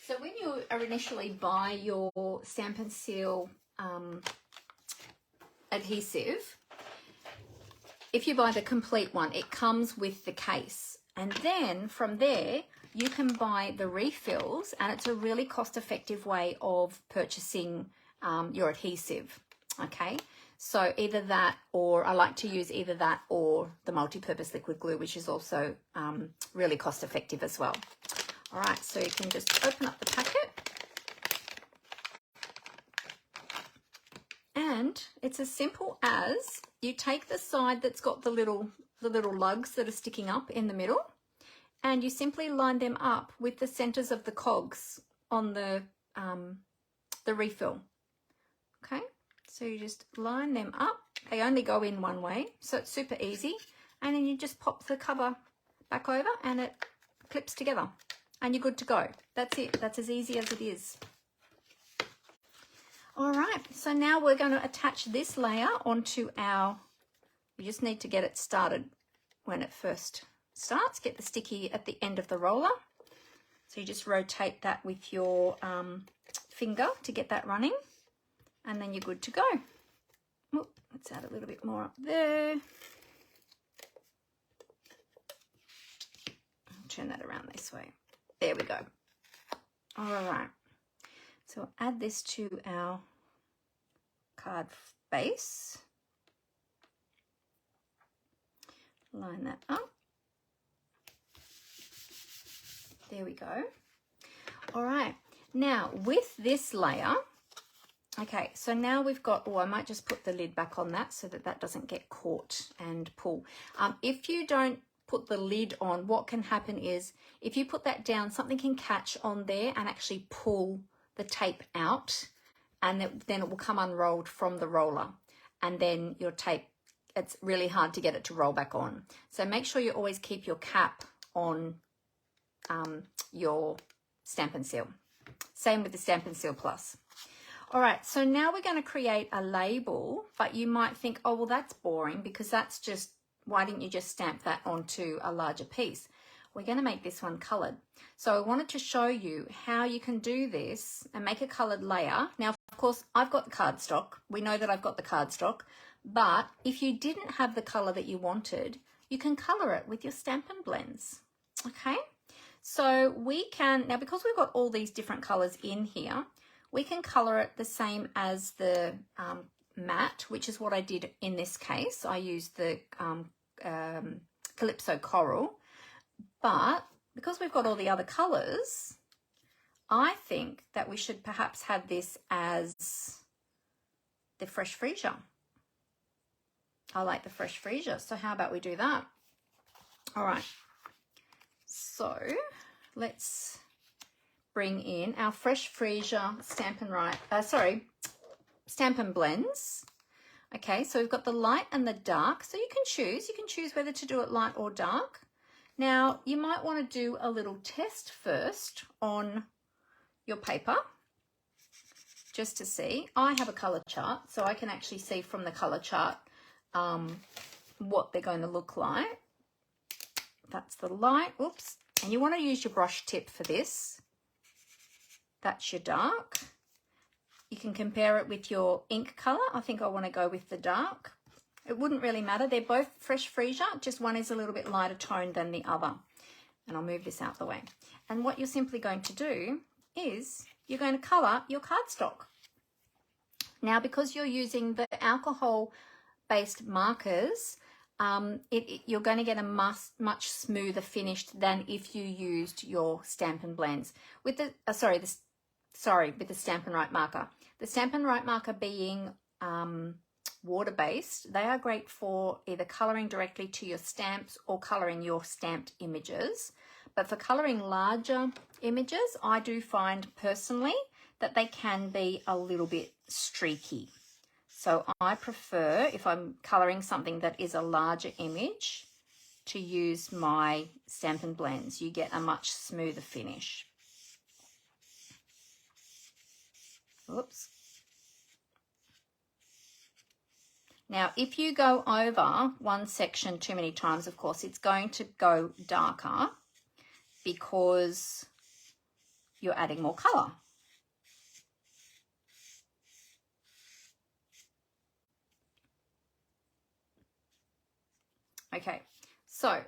So when you initially buy your Stampin' Seal adhesive, if you buy the complete one, it comes with the case. And then from there, you can buy the refills, and it's a really cost-effective way of purchasing your adhesive, okay? So either that, or I like to use either that or the multi-purpose liquid glue, which is also really cost-effective as well. All right, so you can just open up the packet. And it's as simple as you take the side that's got the little lugs that are sticking up in the middle, and you simply line them up with the centers of the cogs on the refill. Okay, so you just line them up. They only go in one way, so it's super easy. And then you just pop the cover back over and it clips together and you're good to go. That's it. That's as easy as it is. All right, so now we're going to attach this layer onto our, we just need to get it started when it first starts. Get the sticky at the end of the roller. So you just rotate that with your finger to get that running, and then you're good to go. Oh, let's add a little bit more up there. I'll turn that around this way. There we go. All right. So we'll add this to our card base. Line that up. There we go. All right. Now with this layer, okay, so now we've got, oh, I might just put the lid back on that so that that doesn't get caught and pull. If you don't put the lid on, what can happen is if you put that down, something can catch on there and actually pull the tape out, and then it will come unrolled from the roller, and then your tape, it's really hard to get it to roll back on. So make sure you always keep your cap on your Stampin' Seal. Same with the Stampin' Seal Plus. All right, so now we're going to create a label, but you might think, oh, well, that's boring because that's just, why didn't you just stamp that onto a larger piece? We're going to make this one colored. So I wanted to show you how you can do this and make a colored layer. Now, of course, I've got the cardstock. We know that I've got the cardstock, but if you didn't have the color that you wanted, you can color it with your Stampin' Blends, okay? So we can, now because we've got all these different colors in here, we can color it the same as the matte, which is what I did in this case. I used the Calypso Coral, but because we've got all the other colors, I think that we should perhaps have this as the Fresh Freesia. I like the Fresh Freesia, so how about we do that? All right, so let's bring in our Fresh Freesia Stampin' Blends. Okay, so we've got the light and the dark, so you can choose whether to do it light or dark. Now, you might want to do a little test first on your paper, just to see. I have a color chart, so I can actually see from the color chart what they're going to look like. That's the light, oops. And you want to use your brush tip for this. That's your dark. You can compare it with your ink color. I think I want to go with the dark. It wouldn't really matter. They're both Fresh Freesia, just one is a little bit lighter toned than the other. And I'll move this out the way. And what you're simply going to do is you're going to color your cardstock. Now, because you're using the alcohol-based markers, you're going to get a much smoother finish than if you used your Stampin' Blends. With the, with the Stampin' Right marker. The Stampin' Right marker being water-based, they are great for either colouring directly to your stamps or colouring your stamped images. But for colouring larger images, I do find personally that they can be a little bit streaky. So I prefer, if I'm colouring something that is a larger image, to use my Stampin' Blends. You get a much smoother finish. Oops. Now, if you go over one section too many times, of course, it's going to go darker because you're adding more colour. Okay, so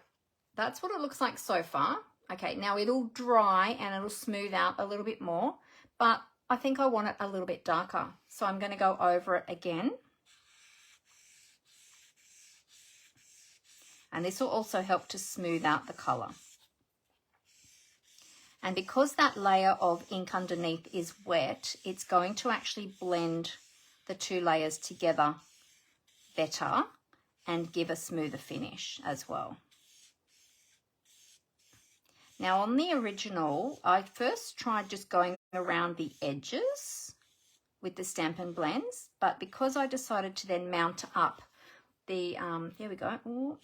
that's what it looks like so far. Okay, now it'll dry and it'll smooth out a little bit more, but I think I want it a little bit darker. So I'm going to go over it again. And this will also help to smooth out the colour. And because that layer of ink underneath is wet, it's going to actually blend the two layers together better and give a smoother finish as well. Now on the original, I first tried just going around the edges with the Stampin' Blends, but because I decided to then mount up the, here we go, ooh,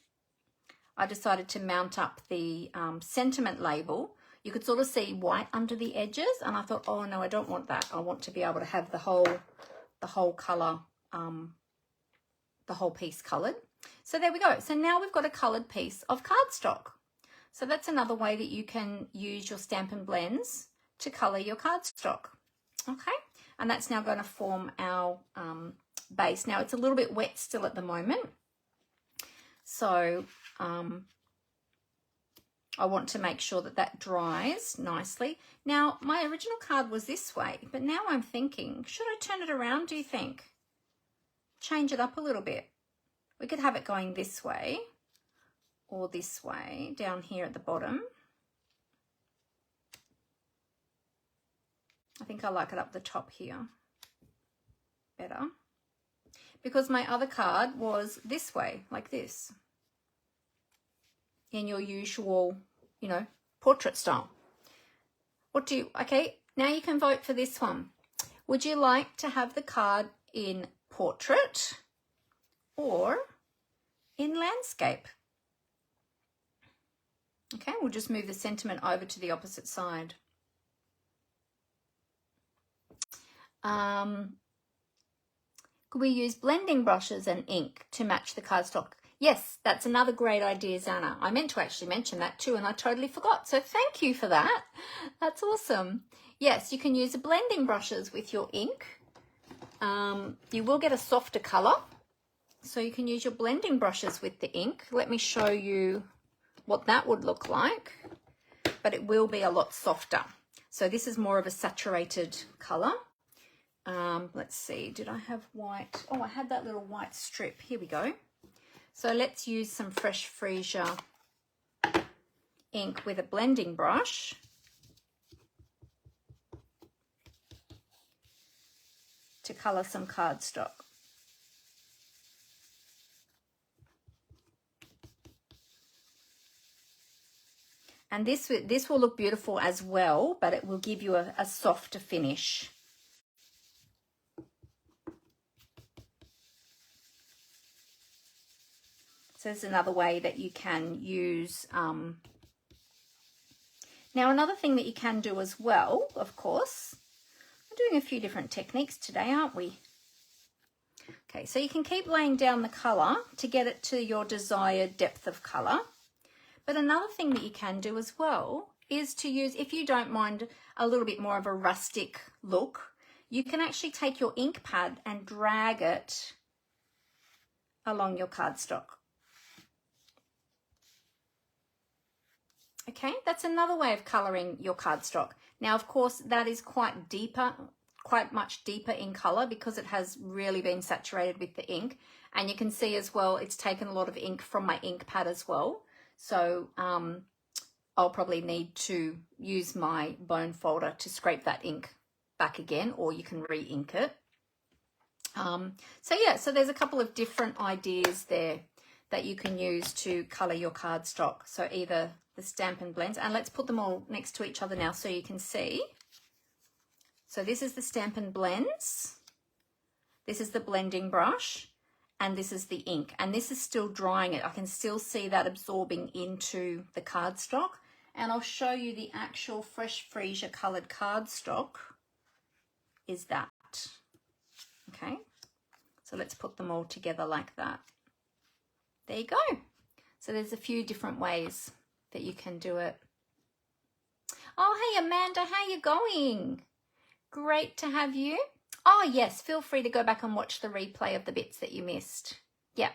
I decided to mount up the sentiment label. You could sort of see white under the edges, and I thought, oh no, I don't want that. I want to be able to have the whole colour, the whole piece coloured. So there we go. So now we've got a coloured piece of cardstock. So that's another way that you can use your Stampin' Blends to colour your cardstock. Okay, and that's now going to form our base. Now it's a little bit wet still at the moment, so I want to make sure that that dries nicely. Now my original card was this way, but now I'm thinking, should I turn it around, do you think? Change it up a little bit. We could have it going this way or this way down here at the bottom. I think I like it up the top here better, because my other card was this way, like this, in your usual, you know, portrait style. What do you, okay, now you can vote for this one. Would you like to have the card in portrait or in landscape? Okay, we'll just move the sentiment over to the opposite side. Could we use blending brushes and ink to match the cardstock? Yes, that's another great idea, Zana. I meant to actually mention that too, and I totally forgot. So thank you for that. That's awesome. Yes, you can use the blending brushes with your ink. You will get a softer color, so you can use your blending brushes with the ink. Let me show you what that would look like, but it will be a lot softer. So this is more of a saturated color. Let's see, did I have white? Oh, I had that little white strip. Here we go. So let's use some Fresh Freesia ink with a blending brush. To colour some cardstock. And this will look beautiful as well, but it will give you a softer finish. So there's another way that you can use. Now another thing that you can do as well, of course, we're doing a few different techniques today, aren't we? Okay, so you can keep laying down the colour to get it to your desired depth of colour. But another thing that you can do as well is to use, if you don't mind a little bit more of a rustic look, you can actually take your ink pad and drag it along your cardstock. Okay, that's another way of colouring your cardstock. Now, of course, that is quite much deeper in colour because it has really been saturated with the ink. And you can see as well, it's taken a lot of ink from my ink pad as well. So I'll probably need to use my bone folder to scrape that ink back again, or you can re-ink it. So yeah, so there's a couple of different ideas there that you can use to colour your cardstock. So either the Stampin' Blends, and let's put them all next to each other now so you can see. So this is the Stampin' Blends, this is the blending brush, and this is the ink, and this is still drying it. I can still see that absorbing into the cardstock, and I'll show you the actual Fresh Freesia coloured cardstock is that. Okay, so let's put them all together like that. There you go. So there's a few different ways that you can do it. Oh, hey Amanda, how you going? Great to have you. Oh yes, feel free to go back and watch the replay of the bits that you missed. Yeah.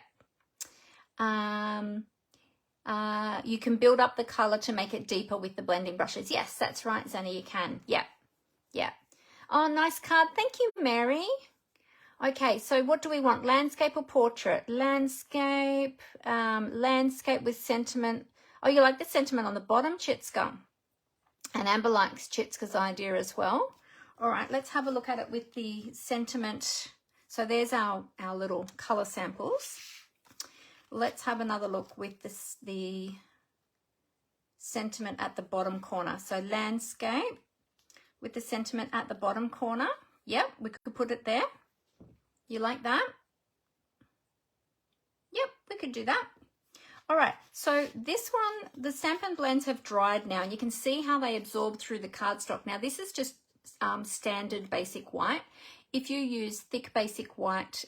You can build up the color to make it deeper with the blending brushes. Yes, that's right, Zanny, you can. Yeah, yeah. Oh, nice card. Thank you, Mary. Okay, so what do we want? Landscape or portrait? Landscape, landscape with sentiment. Oh, you like the sentiment on the bottom, Chitska? And Amber likes Chitska's idea as well. All right, let's have a look at it with the sentiment. So there's our little color samples. Let's have another look with the sentiment at the bottom corner. So landscape with the sentiment at the bottom corner. Yep, we could put it there. You like that? Yep, we could do that. All right, so this one, the Stampin' Blends have dried now, and you can see how they absorb through the cardstock. Now, this is just standard basic white. If you use thick basic white,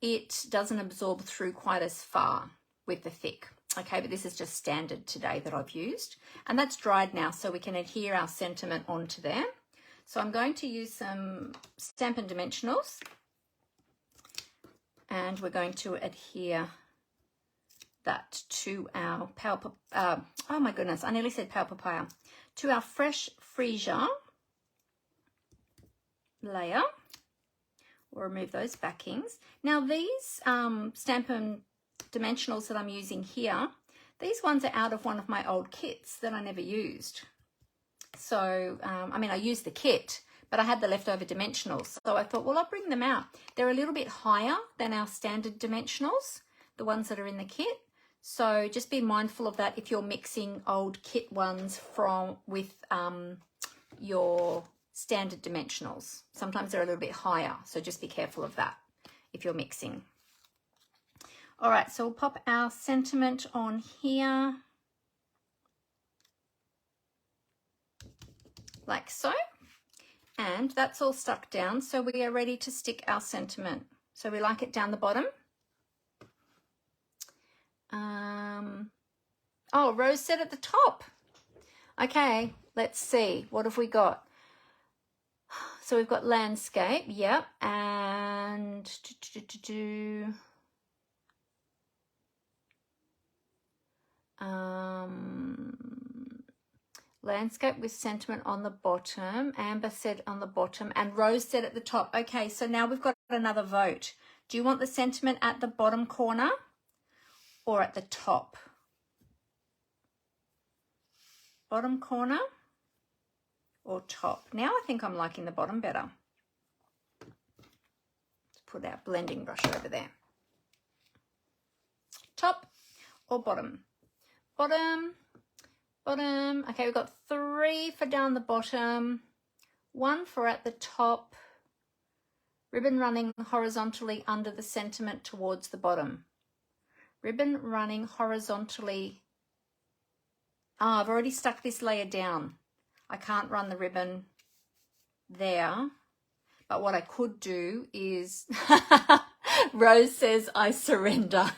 it doesn't absorb through quite as far with the thick. Okay, but this is just standard today that I've used. And that's dried now, so we can adhere our sentiment onto there. So I'm going to use some Stampin' Dimensionals. And we're going to adhere that to our oh my goodness, I nearly said Pale Papaya. To our Fresh Freesia layer. We'll remove those backings. Now these Stampin' Dimensionals that I'm using here, these ones are out of one of my old kits that I never used. So, I mean, I used the kit, but I had the leftover dimensionals. So I thought, well, I'll bring them out. They're a little bit higher than our standard dimensionals, the ones that are in the kit. So just be mindful of that if you're mixing old kit ones with your standard dimensionals. Sometimes they're a little bit higher, so just be careful of that if you're mixing. All right, so we'll pop our sentiment on here, like so. And that's all stuck down, so we are ready to stick our sentiment. So we like it down the bottom. Oh, Rose said at the top. Okay, let's see. What have we got? So we've got landscape, yep, and landscape with sentiment on the bottom. Amber said on the bottom, and Rose said at the top. Okay, so now we've got another vote. Do you want the sentiment at the bottom corner or at the top? Bottom corner or top? Now I think I'm liking the bottom better. Let's put our blending brush over there. Top or bottom? Bottom, bottom. Okay, we've got 3 for down the bottom, 1 for at the top. Ribbon running horizontally under the sentiment towards the bottom. Ribbon running horizontally. Ah, I've already stuck this layer down. I can't run the ribbon there. But what I could do is, Rose says, I surrender.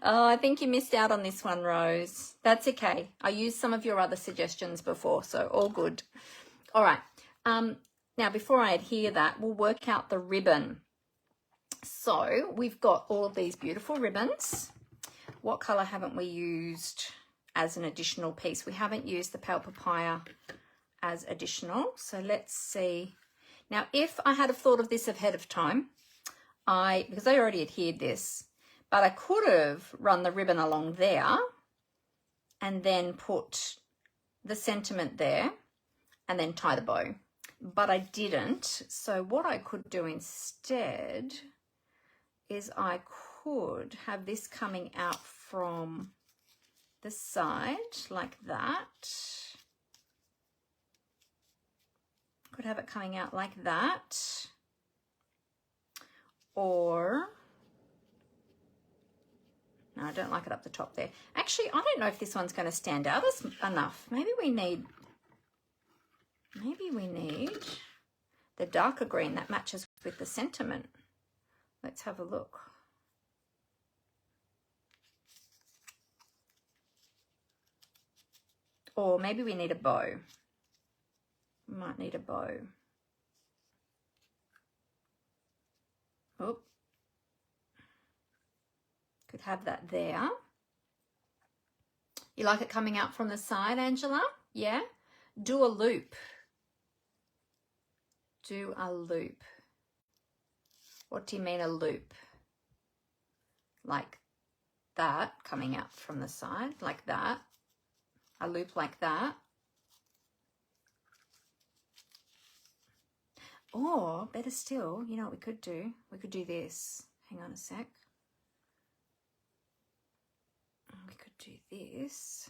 Oh, I think you missed out on this one, Rose. That's okay. I used some of your other suggestions before, so all good. All right. Now, before I adhere that, we'll work out the ribbon. So we've got all of these beautiful ribbons. What colour haven't we used as an additional piece? We haven't used the Pale Papaya as additional. So let's see. Now, if I had have thought of this ahead of time, because I already adhered this, but I could have run the ribbon along there and then put the sentiment there and then tie the bow. But I didn't. So what I could do instead is I could have this coming out from the side like that. Could have it coming out like that. Or, no, I don't like it up the top there. Actually, I don't know if this one's going to stand out enough. Maybe we need the darker green that matches with the sentiment. Let's have a look. Or maybe we need a bow. We might need a bow. Oh. could have that there. You like it coming out from the side, Angela? Yeah? Do a loop. Do a loop. What do you mean a loop? Like that, coming out from the side, like that. A loop like that. Or, better still, you know what we could do? We could do this. Hang on a sec. We could do this.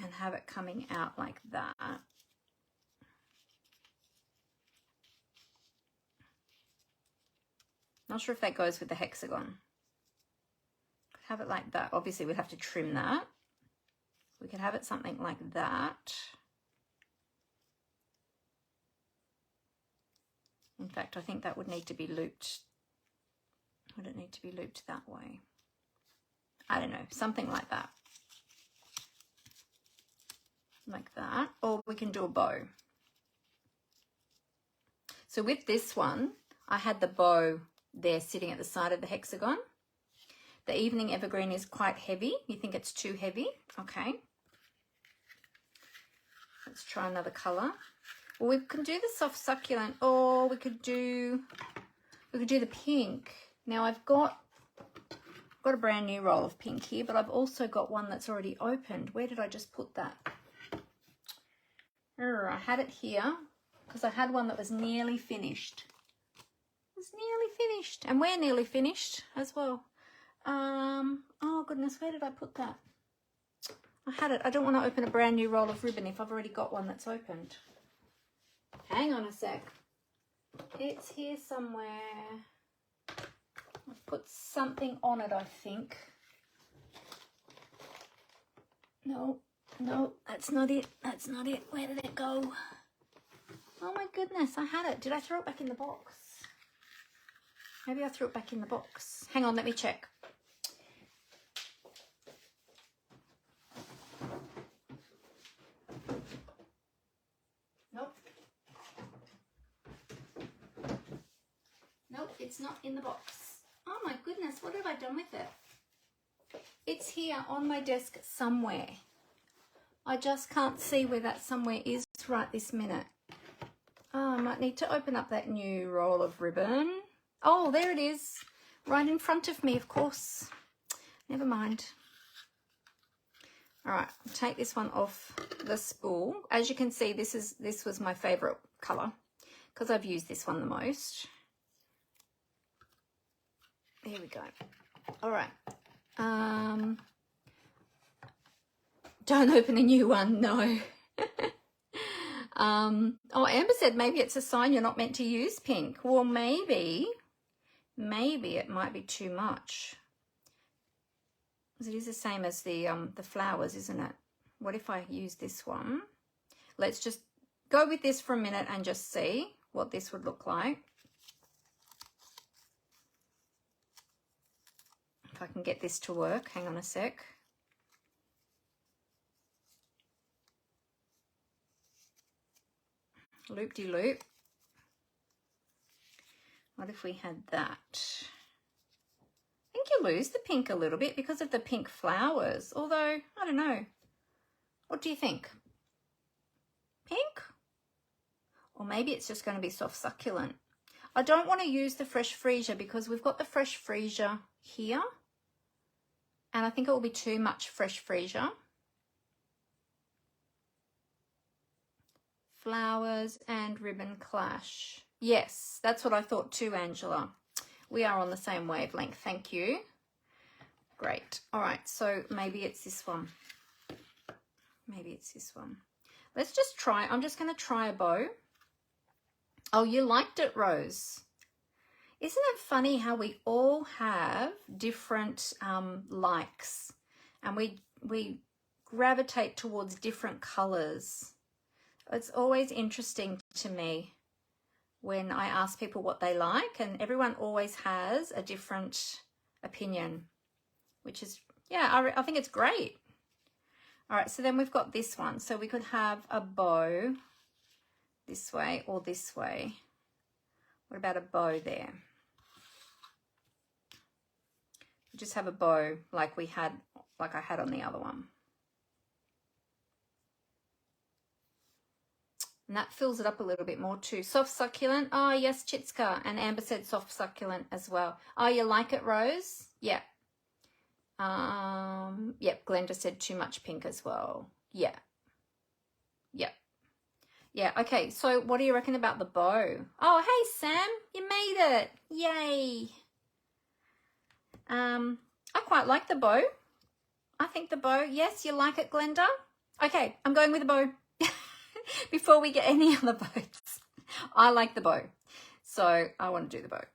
And have it coming out like that. Not sure if that goes with the hexagon. Have it like that. Obviously, we'd have to trim that. We could have it something like that. In fact, I think that would need to be looped. Would it need to be looped that way? I don't know, something like that. Like that. Or we can do a bow. So with this one, I had the bow there sitting at the side of the hexagon. The evening evergreen is quite heavy. You think it's too heavy? Okay. Let's try another colour. Well, we can do the soft succulent, or we could do the pink. Now I've got a brand new roll of pink here, but I've also got one that's already opened. Where did I just put that? I had it here because I had one that was nearly finished. It was nearly finished, and we're nearly finished as well. Oh goodness, where did I put that? I had it. I don't want to open a brand new roll of ribbon if I've already got one that's opened. Hang on a sec. It's here somewhere. I've put something on it, I think. No, that's not it. That's not it. Where did it go? Oh my goodness, I had it. Did I throw it back in the box? Maybe I threw it back in the box. Hang on, let me check. Nope, it's not in the box. Oh my goodness, what have I done with it? It's here on my desk somewhere. I just can't see where that somewhere is right this minute. Oh, I might need to open up that new roll of ribbon. Oh, there it is. Right in front of me, of course. Never mind. All right, I'll take this one off the spool. As you can see, this was my favorite color because I've used this one the most. There we go. All right. Don't open a new one, no. Oh, Amber said maybe it's a sign you're not meant to use pink. Well, maybe it might be too much. It is the same as the flowers, isn't it? What if I use this one? Let's just go with this for a minute and just see what this would look like. If I can get this to work, hang on a sec. Loop-de-loop. What if we had that? I think you lose the pink a little bit because of the pink flowers, although, I don't know. What do you think? Pink? Or maybe it's just going to be soft succulent. I don't want to use the fresh freesia because we've got the fresh freesia here. And I think it will be too much fresh freesia. Flowers and ribbon clash. Yes, that's what I thought too, Angela. We are on the same wavelength. Thank you. Great. All right, so maybe it's this one. Maybe it's this one. Let's just try. I'm just going to try a bow. Oh, you liked it, Rose. Isn't it funny how we all have different likes and we gravitate towards different colors? It's always interesting to me when I ask people what they like, and everyone always has a different opinion, which is, yeah, I think it's great. All right, so then we've got this one. So we could have a bow this way or this way. What about a bow there? Just have a bow like I had on the other one. And that fills it up a little bit more too. Soft succulent. Oh, yes, Chitska. And Amber said soft succulent as well. Oh, you like it, Rose? Yeah. Yep, Glenda said too much pink as well. Yeah. Yep. Yeah, okay. So what do you reckon about the bow? Oh, hey, Sam. You made it. Yay. I quite like the bow. I think the bow. Yes, you like it, Glenda? Okay, I'm going with the bow. Before we get any other bows. I like the bow. So I want to do the bow.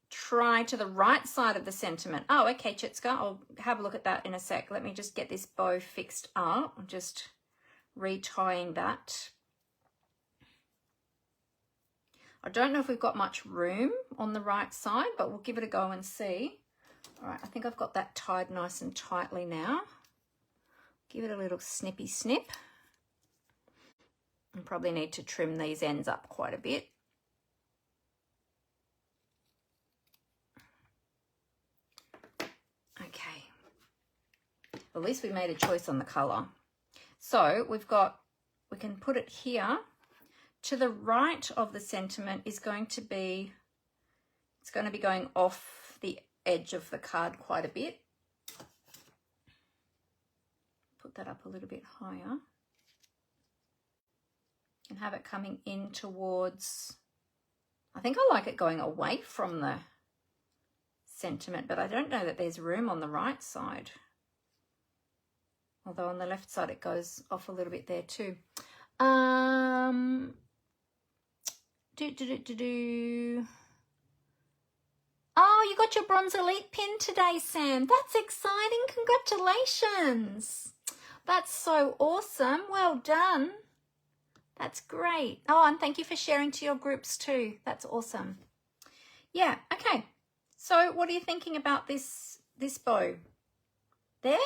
Try to the right side of the sentiment. Oh, okay, Chitska. I'll have a look at that in a sec. Let me just get this bow fixed up. I'm just retying that. I don't know if we've got much room on the right side, but we'll give it a go and see. All right, I think I've got that tied nice and tightly now. Give it a little snippy snip. I probably need to trim these ends up quite a bit. Okay. At least we made a choice on the colour. So we can put it here. To the right of the sentiment is going to be, it's going to be going off the edge of the card quite a bit. Put that up a little bit higher. And have it coming in towards, I think I like it going away from the sentiment, but I don't know that there's room on the right side. Although on the left side it goes off a little bit there too. Oh, you got your Bronze Elite pin today, Sam. That's exciting. Congratulations. That's so awesome. Well done. That's great. Oh, and thank you for sharing to your groups too. That's awesome. Yeah, okay. So what are you thinking about this bow? There?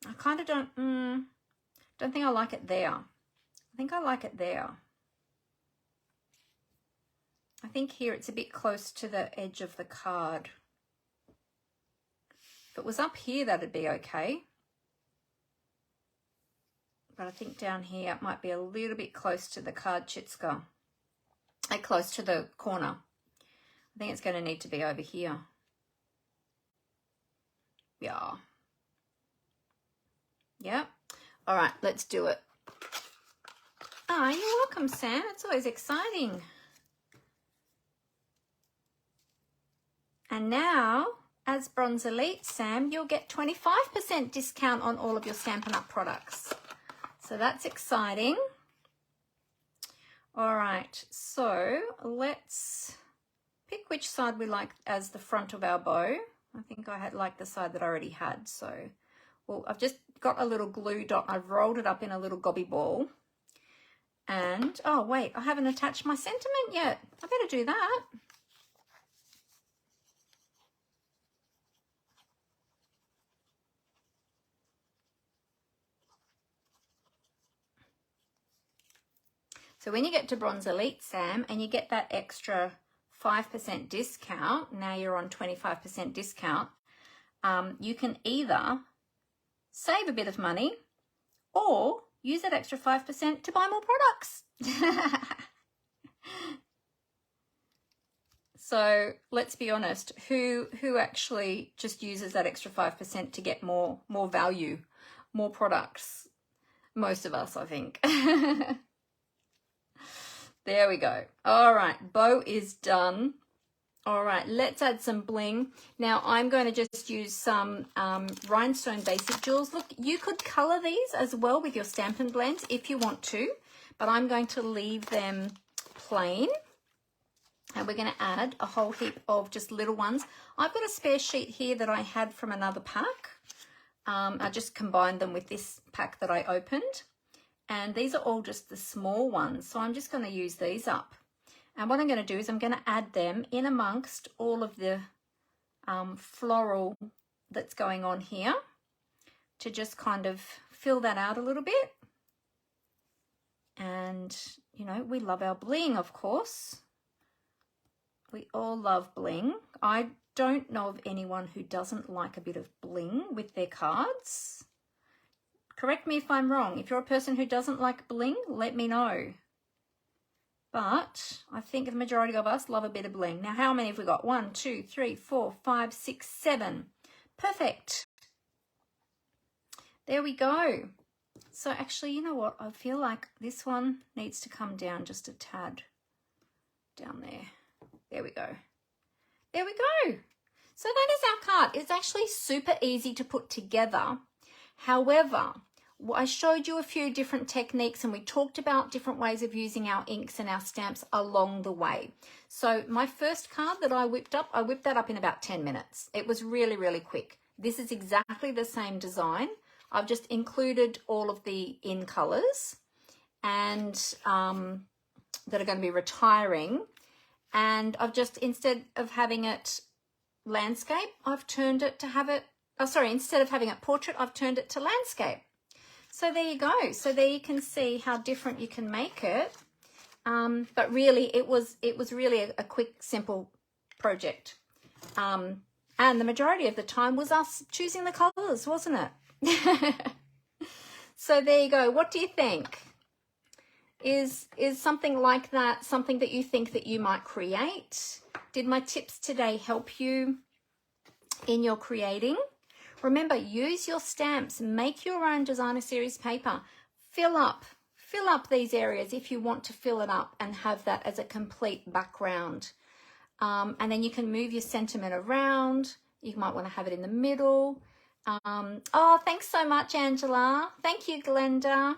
I kind of don't think I like it there. I think I like it there. I think here it's a bit close to the edge of the card. If it was up here, that'd be okay. But I think down here it might be a little bit close to the card, Chitska. Close to the corner. I think it's going to need to be over here. Yeah. Yeah. All right, let's do it. Oh, you're welcome, Sam. It's always exciting. And now, as Bronze Elite, Sam, you'll get 25% discount on all of your Stampin' Up products. So that's exciting. All right, so let's pick which side we like as the front of our bow. I think I had like the side that I already had. So, well, I've just got a little glue dot. I've rolled it up in a little gobby ball. And, oh, wait, I haven't attached my sentiment yet. I better do that. So when you get to Bronze Elite, Sam, and you get that extra 5% discount, now you're on 25% discount, you can either save a bit of money or use that extra 5% to buy more products. So let's be honest, who actually just uses that extra 5% to get more value, more products? Most of us, I think. There we go. All right, bow is done. All right, let's add some bling. Now I'm going to just use some rhinestone basic jewels. Look, you could color these as well with your Stampin' Blends if you want to, but I'm going to leave them plain. And we're going to add a whole heap of just little ones. I've got a spare sheet here that I had from another pack. I just combined them with this pack that I opened. And these are all just the small ones. So I'm just going to use these up. And what I'm going to do is I'm going to add them in amongst all of the floral that's going on here to just kind of fill that out a little bit. And, you know, we love our bling, of course. We all love bling. I don't know of anyone who doesn't like a bit of bling with their cards. Correct me if I'm wrong. If you're a person who doesn't like bling, let me know. But I think the majority of us love a bit of bling. Now, how many have we got? 1, 2, 3, 4, 5, 6, 7. Perfect. There we go. So actually, you know what? I feel like this one needs to come down just a tad. Down there. There we go. There we go. So that is our card. It's actually super easy to put together. However, I showed you a few different techniques and we talked about different ways of using our inks and our stamps along the way. So my first card that I whipped that up in about 10 minutes. It was really, really quick. This is exactly the same design. I've just included all of the in colors and that are going to be retiring. And I've just, instead of having it landscape, I've turned it to have it, instead of having it portrait, I've turned it to landscape. So there you go. So there you can see how different you can make it. But really, it was really a quick, simple project. And the majority of the time was us choosing the colors, wasn't it? So there you go. What do you think? Is something like that something that you think that you might create? Did my tips today help you in your creating? Remember, use your stamps, make your own designer series paper, fill up these areas if you want to fill it up and have that as a complete background. And then you can move your sentiment around. You might want to have it in the middle. Oh, thanks so much, Angela. Thank you, Glenda.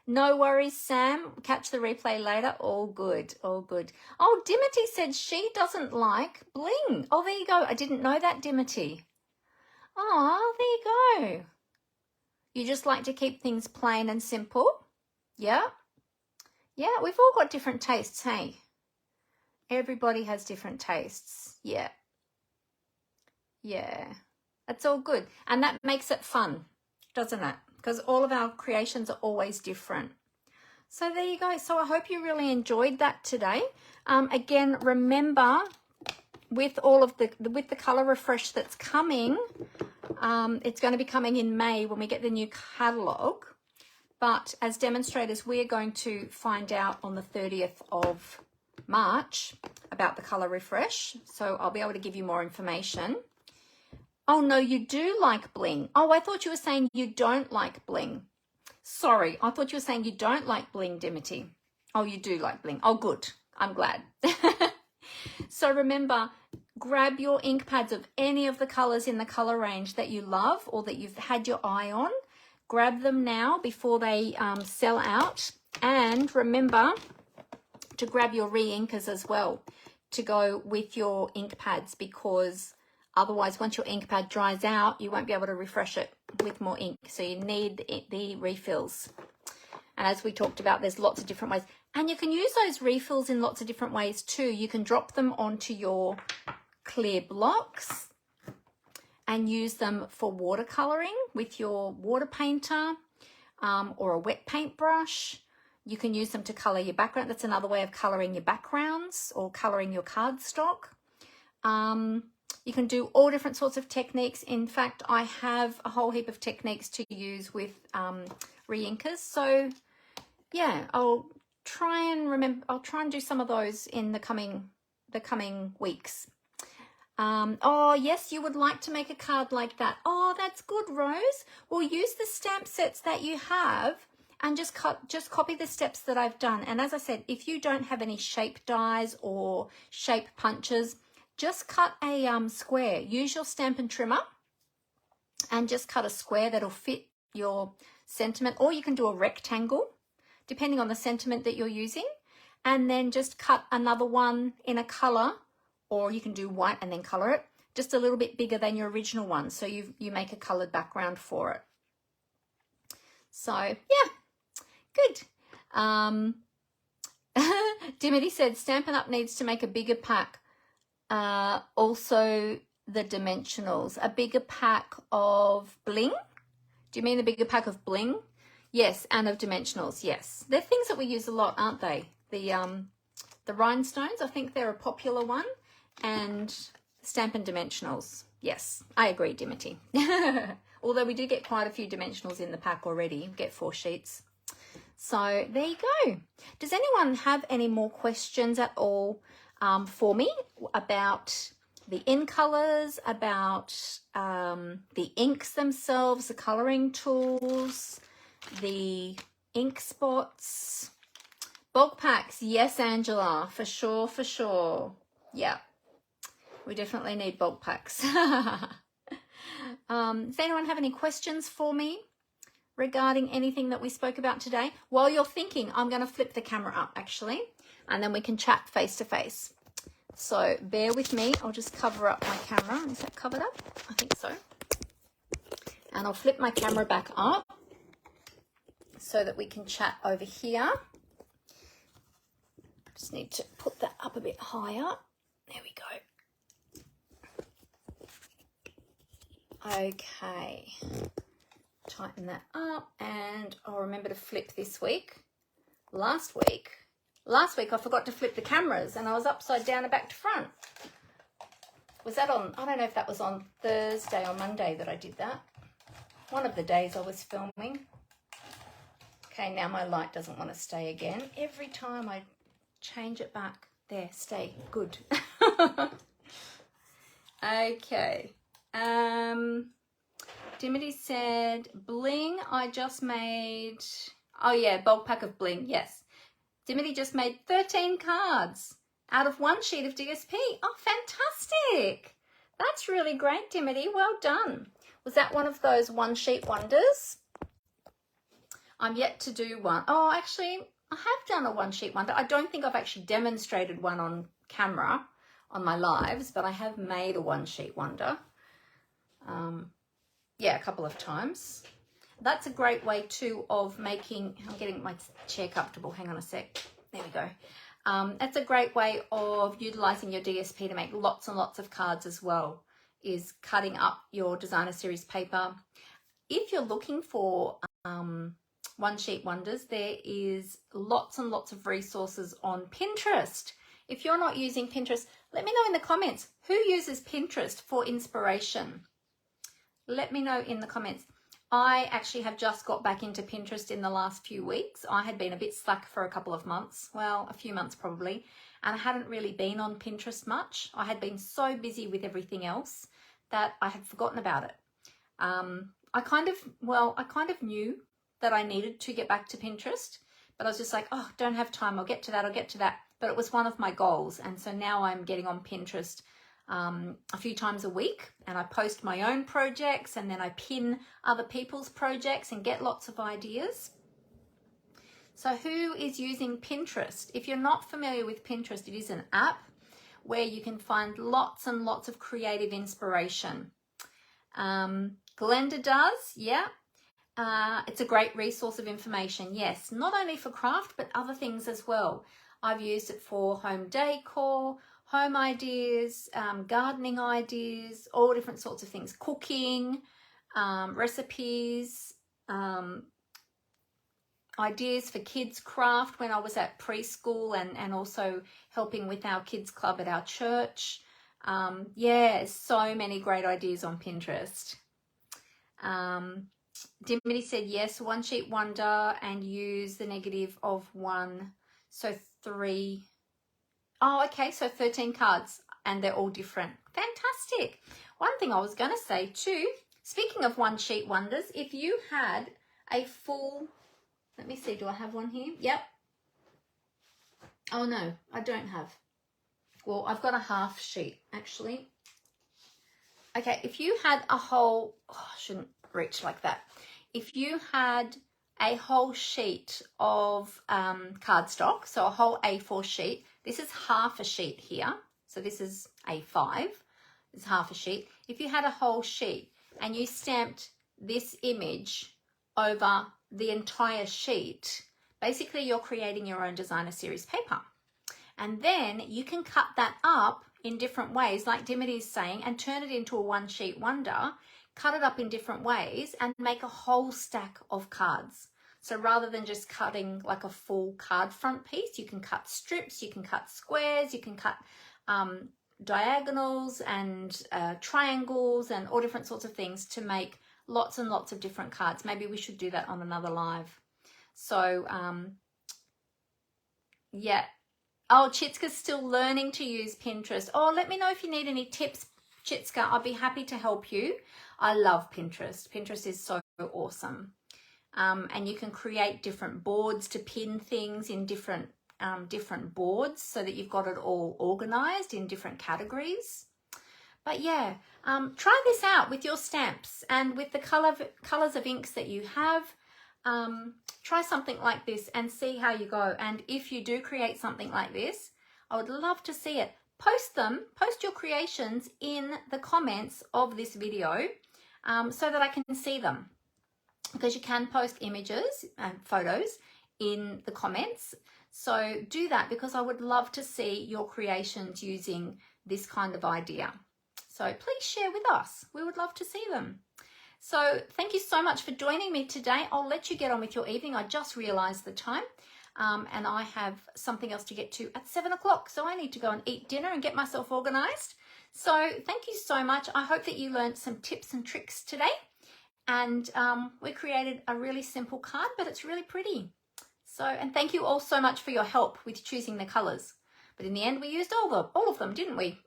No worries, Sam. Catch the replay later. All good, all good. Oh, Dimity said she doesn't like bling. Oh, there you go. I didn't know that, Dimity. Oh, there you go. You just like to keep things plain and simple. Yeah. Yeah, we've all got different tastes, hey? Everybody has different tastes. Yeah. Yeah. That's all good. And that makes it fun, doesn't it? Because all of our creations are always different. So there you go. So I hope you really enjoyed that today. Again, remember, with all of the color refresh that's coming, it's going to be coming in May when we get the new catalog. But as demonstrators, we are going to find out on the 30th of March about the color refresh. So I'll be able to give you more information. Oh, no, you do like bling. Oh, I thought you were saying you don't like bling. Sorry, I thought you were saying you don't like bling, Dimity. Oh, you do like bling. Oh, good. I'm glad. So remember, grab your ink pads of any of the colors in the color range that you love or that you've had your eye on. Grab them now before they sell out. And remember to grab your re-inkers as well to go with your ink pads, because otherwise, once your ink pad dries out, you won't be able to refresh it with more ink. So you need the refills. And as we talked about, there's lots of different ways. And you can use those refills in lots of different ways too. You can drop them onto your clear blocks and use them for watercoloring with your water painter or a wet paintbrush. You can use them to color your background. That's another way of coloring your backgrounds or coloring your cardstock. You can do all different sorts of techniques. In fact, I have a whole heap of techniques to use with re-inkers. So yeah, I'll try and do some of those in the coming weeks. Oh yes, you would like to make a card like that. Oh, that's good, Rose. Well, use the stamp sets that you have and just copy the steps that I've done. And as I said, if you don't have any shape dies or shape punches, just cut a square. Use your Stampin' Trimmer and just cut a square that'll fit your sentiment, or you can do a rectangle depending on the sentiment that you're using, and then just cut another one in a color, or you can do white and then color it just a little bit bigger than your original one, so you make a colored background for it. So yeah, good. Dimity said Stampin' Up needs to make a bigger pack. Also the dimensionals, a bigger pack of bling. Do you mean the bigger pack of bling? Yes, and of dimensionals, yes. They're things that we use a lot, aren't they? The rhinestones, I think they're a popular one, and Stampin' Dimensionals. Yes, I agree, Dimity. Although we do get quite a few dimensionals in the pack already, get 4 sheets. So there you go. Does anyone have any more questions at all for me about the in colors, about the inks themselves, the coloring tools, the ink spots? Bulk packs, yes, Angela, for sure, for sure. Yeah, we definitely need bulk packs. Does anyone have any questions for me regarding anything that we spoke about today? While you're thinking, I'm going to flip the camera up actually, and then we can chat face to face. So bear with me. I'll just cover up my camera. Is that covered up? I think so. And I'll flip my camera back up so that we can chat over here. Just need to put that up a bit higher. There we go. Okay. Tighten that up, and I'll remember to flip this week. Last week I forgot to flip the cameras and I was upside down and back to front. Was that on, I don't know if that was on Thursday or Monday that I did that. One of the days I was filming. Okay, now my light doesn't want to stay again. Every time I change it back. There, stay. Good. Okay. Dimity said, bling, I just made... Oh, yeah, bulk pack of bling, yes. Dimity just made 13 cards out of 1 sheet of DSP. Oh, fantastic. That's really great, Dimity. Well done. Was that one of those 1 sheet wonders? I'm yet to do one. Oh, actually... I have done a 1 sheet wonder. I don't think I've actually demonstrated one on camera on my lives, but I have made a 1 sheet wonder. Yeah, a couple of times. That's a great way too of making, I'm getting my chair comfortable. Hang on a sec. There we go. That's a great way of utilizing your DSP to make lots and lots of cards as well, is cutting up your designer series paper. If you're looking for 1 sheet wonders, there is lots and lots of resources on Pinterest. If you're not using Pinterest, let me know in the comments who uses Pinterest for inspiration. Let me know in the comments. I actually have just got back into Pinterest in the last few weeks. I had been a bit slack for a couple of months, well, a few months probably, and I hadn't really been on Pinterest much. I had been so busy with everything else that I had forgotten about it. I kind of knew that I needed to get back to Pinterest, but I was just like, oh, don't have time. I'll get to that. But it was one of my goals. And so now I'm getting on Pinterest a few times a week, and I post my own projects, and then I pin other people's projects and get lots of ideas. So who is using Pinterest? If you're not familiar with Pinterest, it is an app where you can find lots and lots of creative inspiration. Glenda does, yeah. It's a great resource of information, yes, not only for craft but other things as well. I've used it for home decor, home ideas, gardening ideas, all different sorts of things, cooking, recipes, ideas for kids craft when I was at preschool, and also helping with our kids club at our church. Yeah, so many great ideas on Pinterest. Dimity said yes, 1 sheet wonder, and use the negative of 1, so 3. Oh, okay, so 13 cards, and they're all different. Fantastic. One thing I was going to say too, speaking of 1 sheet wonders, if you had a full, let me see, do I have one here? Yep. Oh no, I don't have. Well, I've got a half sheet actually. Okay, if you had a whole, oh, I shouldn't reach like that. If you had a whole sheet of cardstock, so a whole A4 sheet, this is half a sheet here. So this is A5, this is half a sheet. If you had a whole sheet and you stamped this image over the entire sheet, basically you're creating your own designer series paper. And then you can cut that up in different ways, like Dimity is saying, and turn it into a 1 sheet wonder, cut it up in different ways and make a whole stack of cards. So rather than just cutting like a full card front piece, you can cut strips, you can cut squares, you can cut diagonals and triangles and all different sorts of things to make lots and lots of different cards. Maybe we should do that on another live. So yeah. Oh, Chitska's still learning to use Pinterest. Oh, let me know if you need any tips, Chitska. I'll be happy to help you. I love Pinterest. Pinterest is so awesome. And you can create different boards to pin things in different boards so that you've got it all organized in different categories. But yeah, try this out with your stamps and with the colors of inks that you have. Try something like this and see how you go. And if you do create something like this, I would love to see it. Post your creations in the comments of this video so that I can see them, because you can post images and photos in the comments. So do that, because I would love to see your creations using this kind of idea. So please share with us. We would love to see them. So thank you so much for joining me today. I'll let you get on with your evening. I just realized the time and I have something else to get to at 7 o'clock. So I need to go and eat dinner and get myself organized. So thank you so much. I hope that you learned some tips and tricks today. And we created a really simple card, but it's really pretty. So, and thank you all so much for your help with choosing the colors. But in the end, we used all of them, didn't we?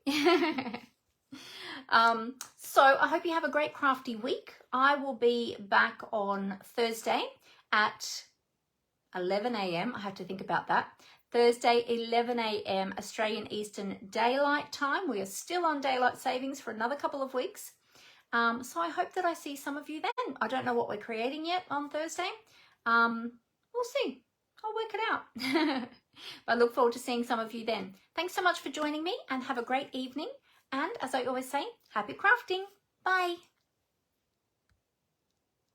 So I hope you have a great crafty week. I will be back on Thursday at 11 a.m. I have to think about that. Thursday, 11 a.m. Australian Eastern Daylight Time. We are still on daylight savings for another couple of weeks. So I hope that I see some of you then. I don't know what we're creating yet on Thursday. We'll see. I'll work it out. But I look forward to seeing some of you then. Thanks so much for joining me and have a great evening. And as I always say, happy crafting. Bye.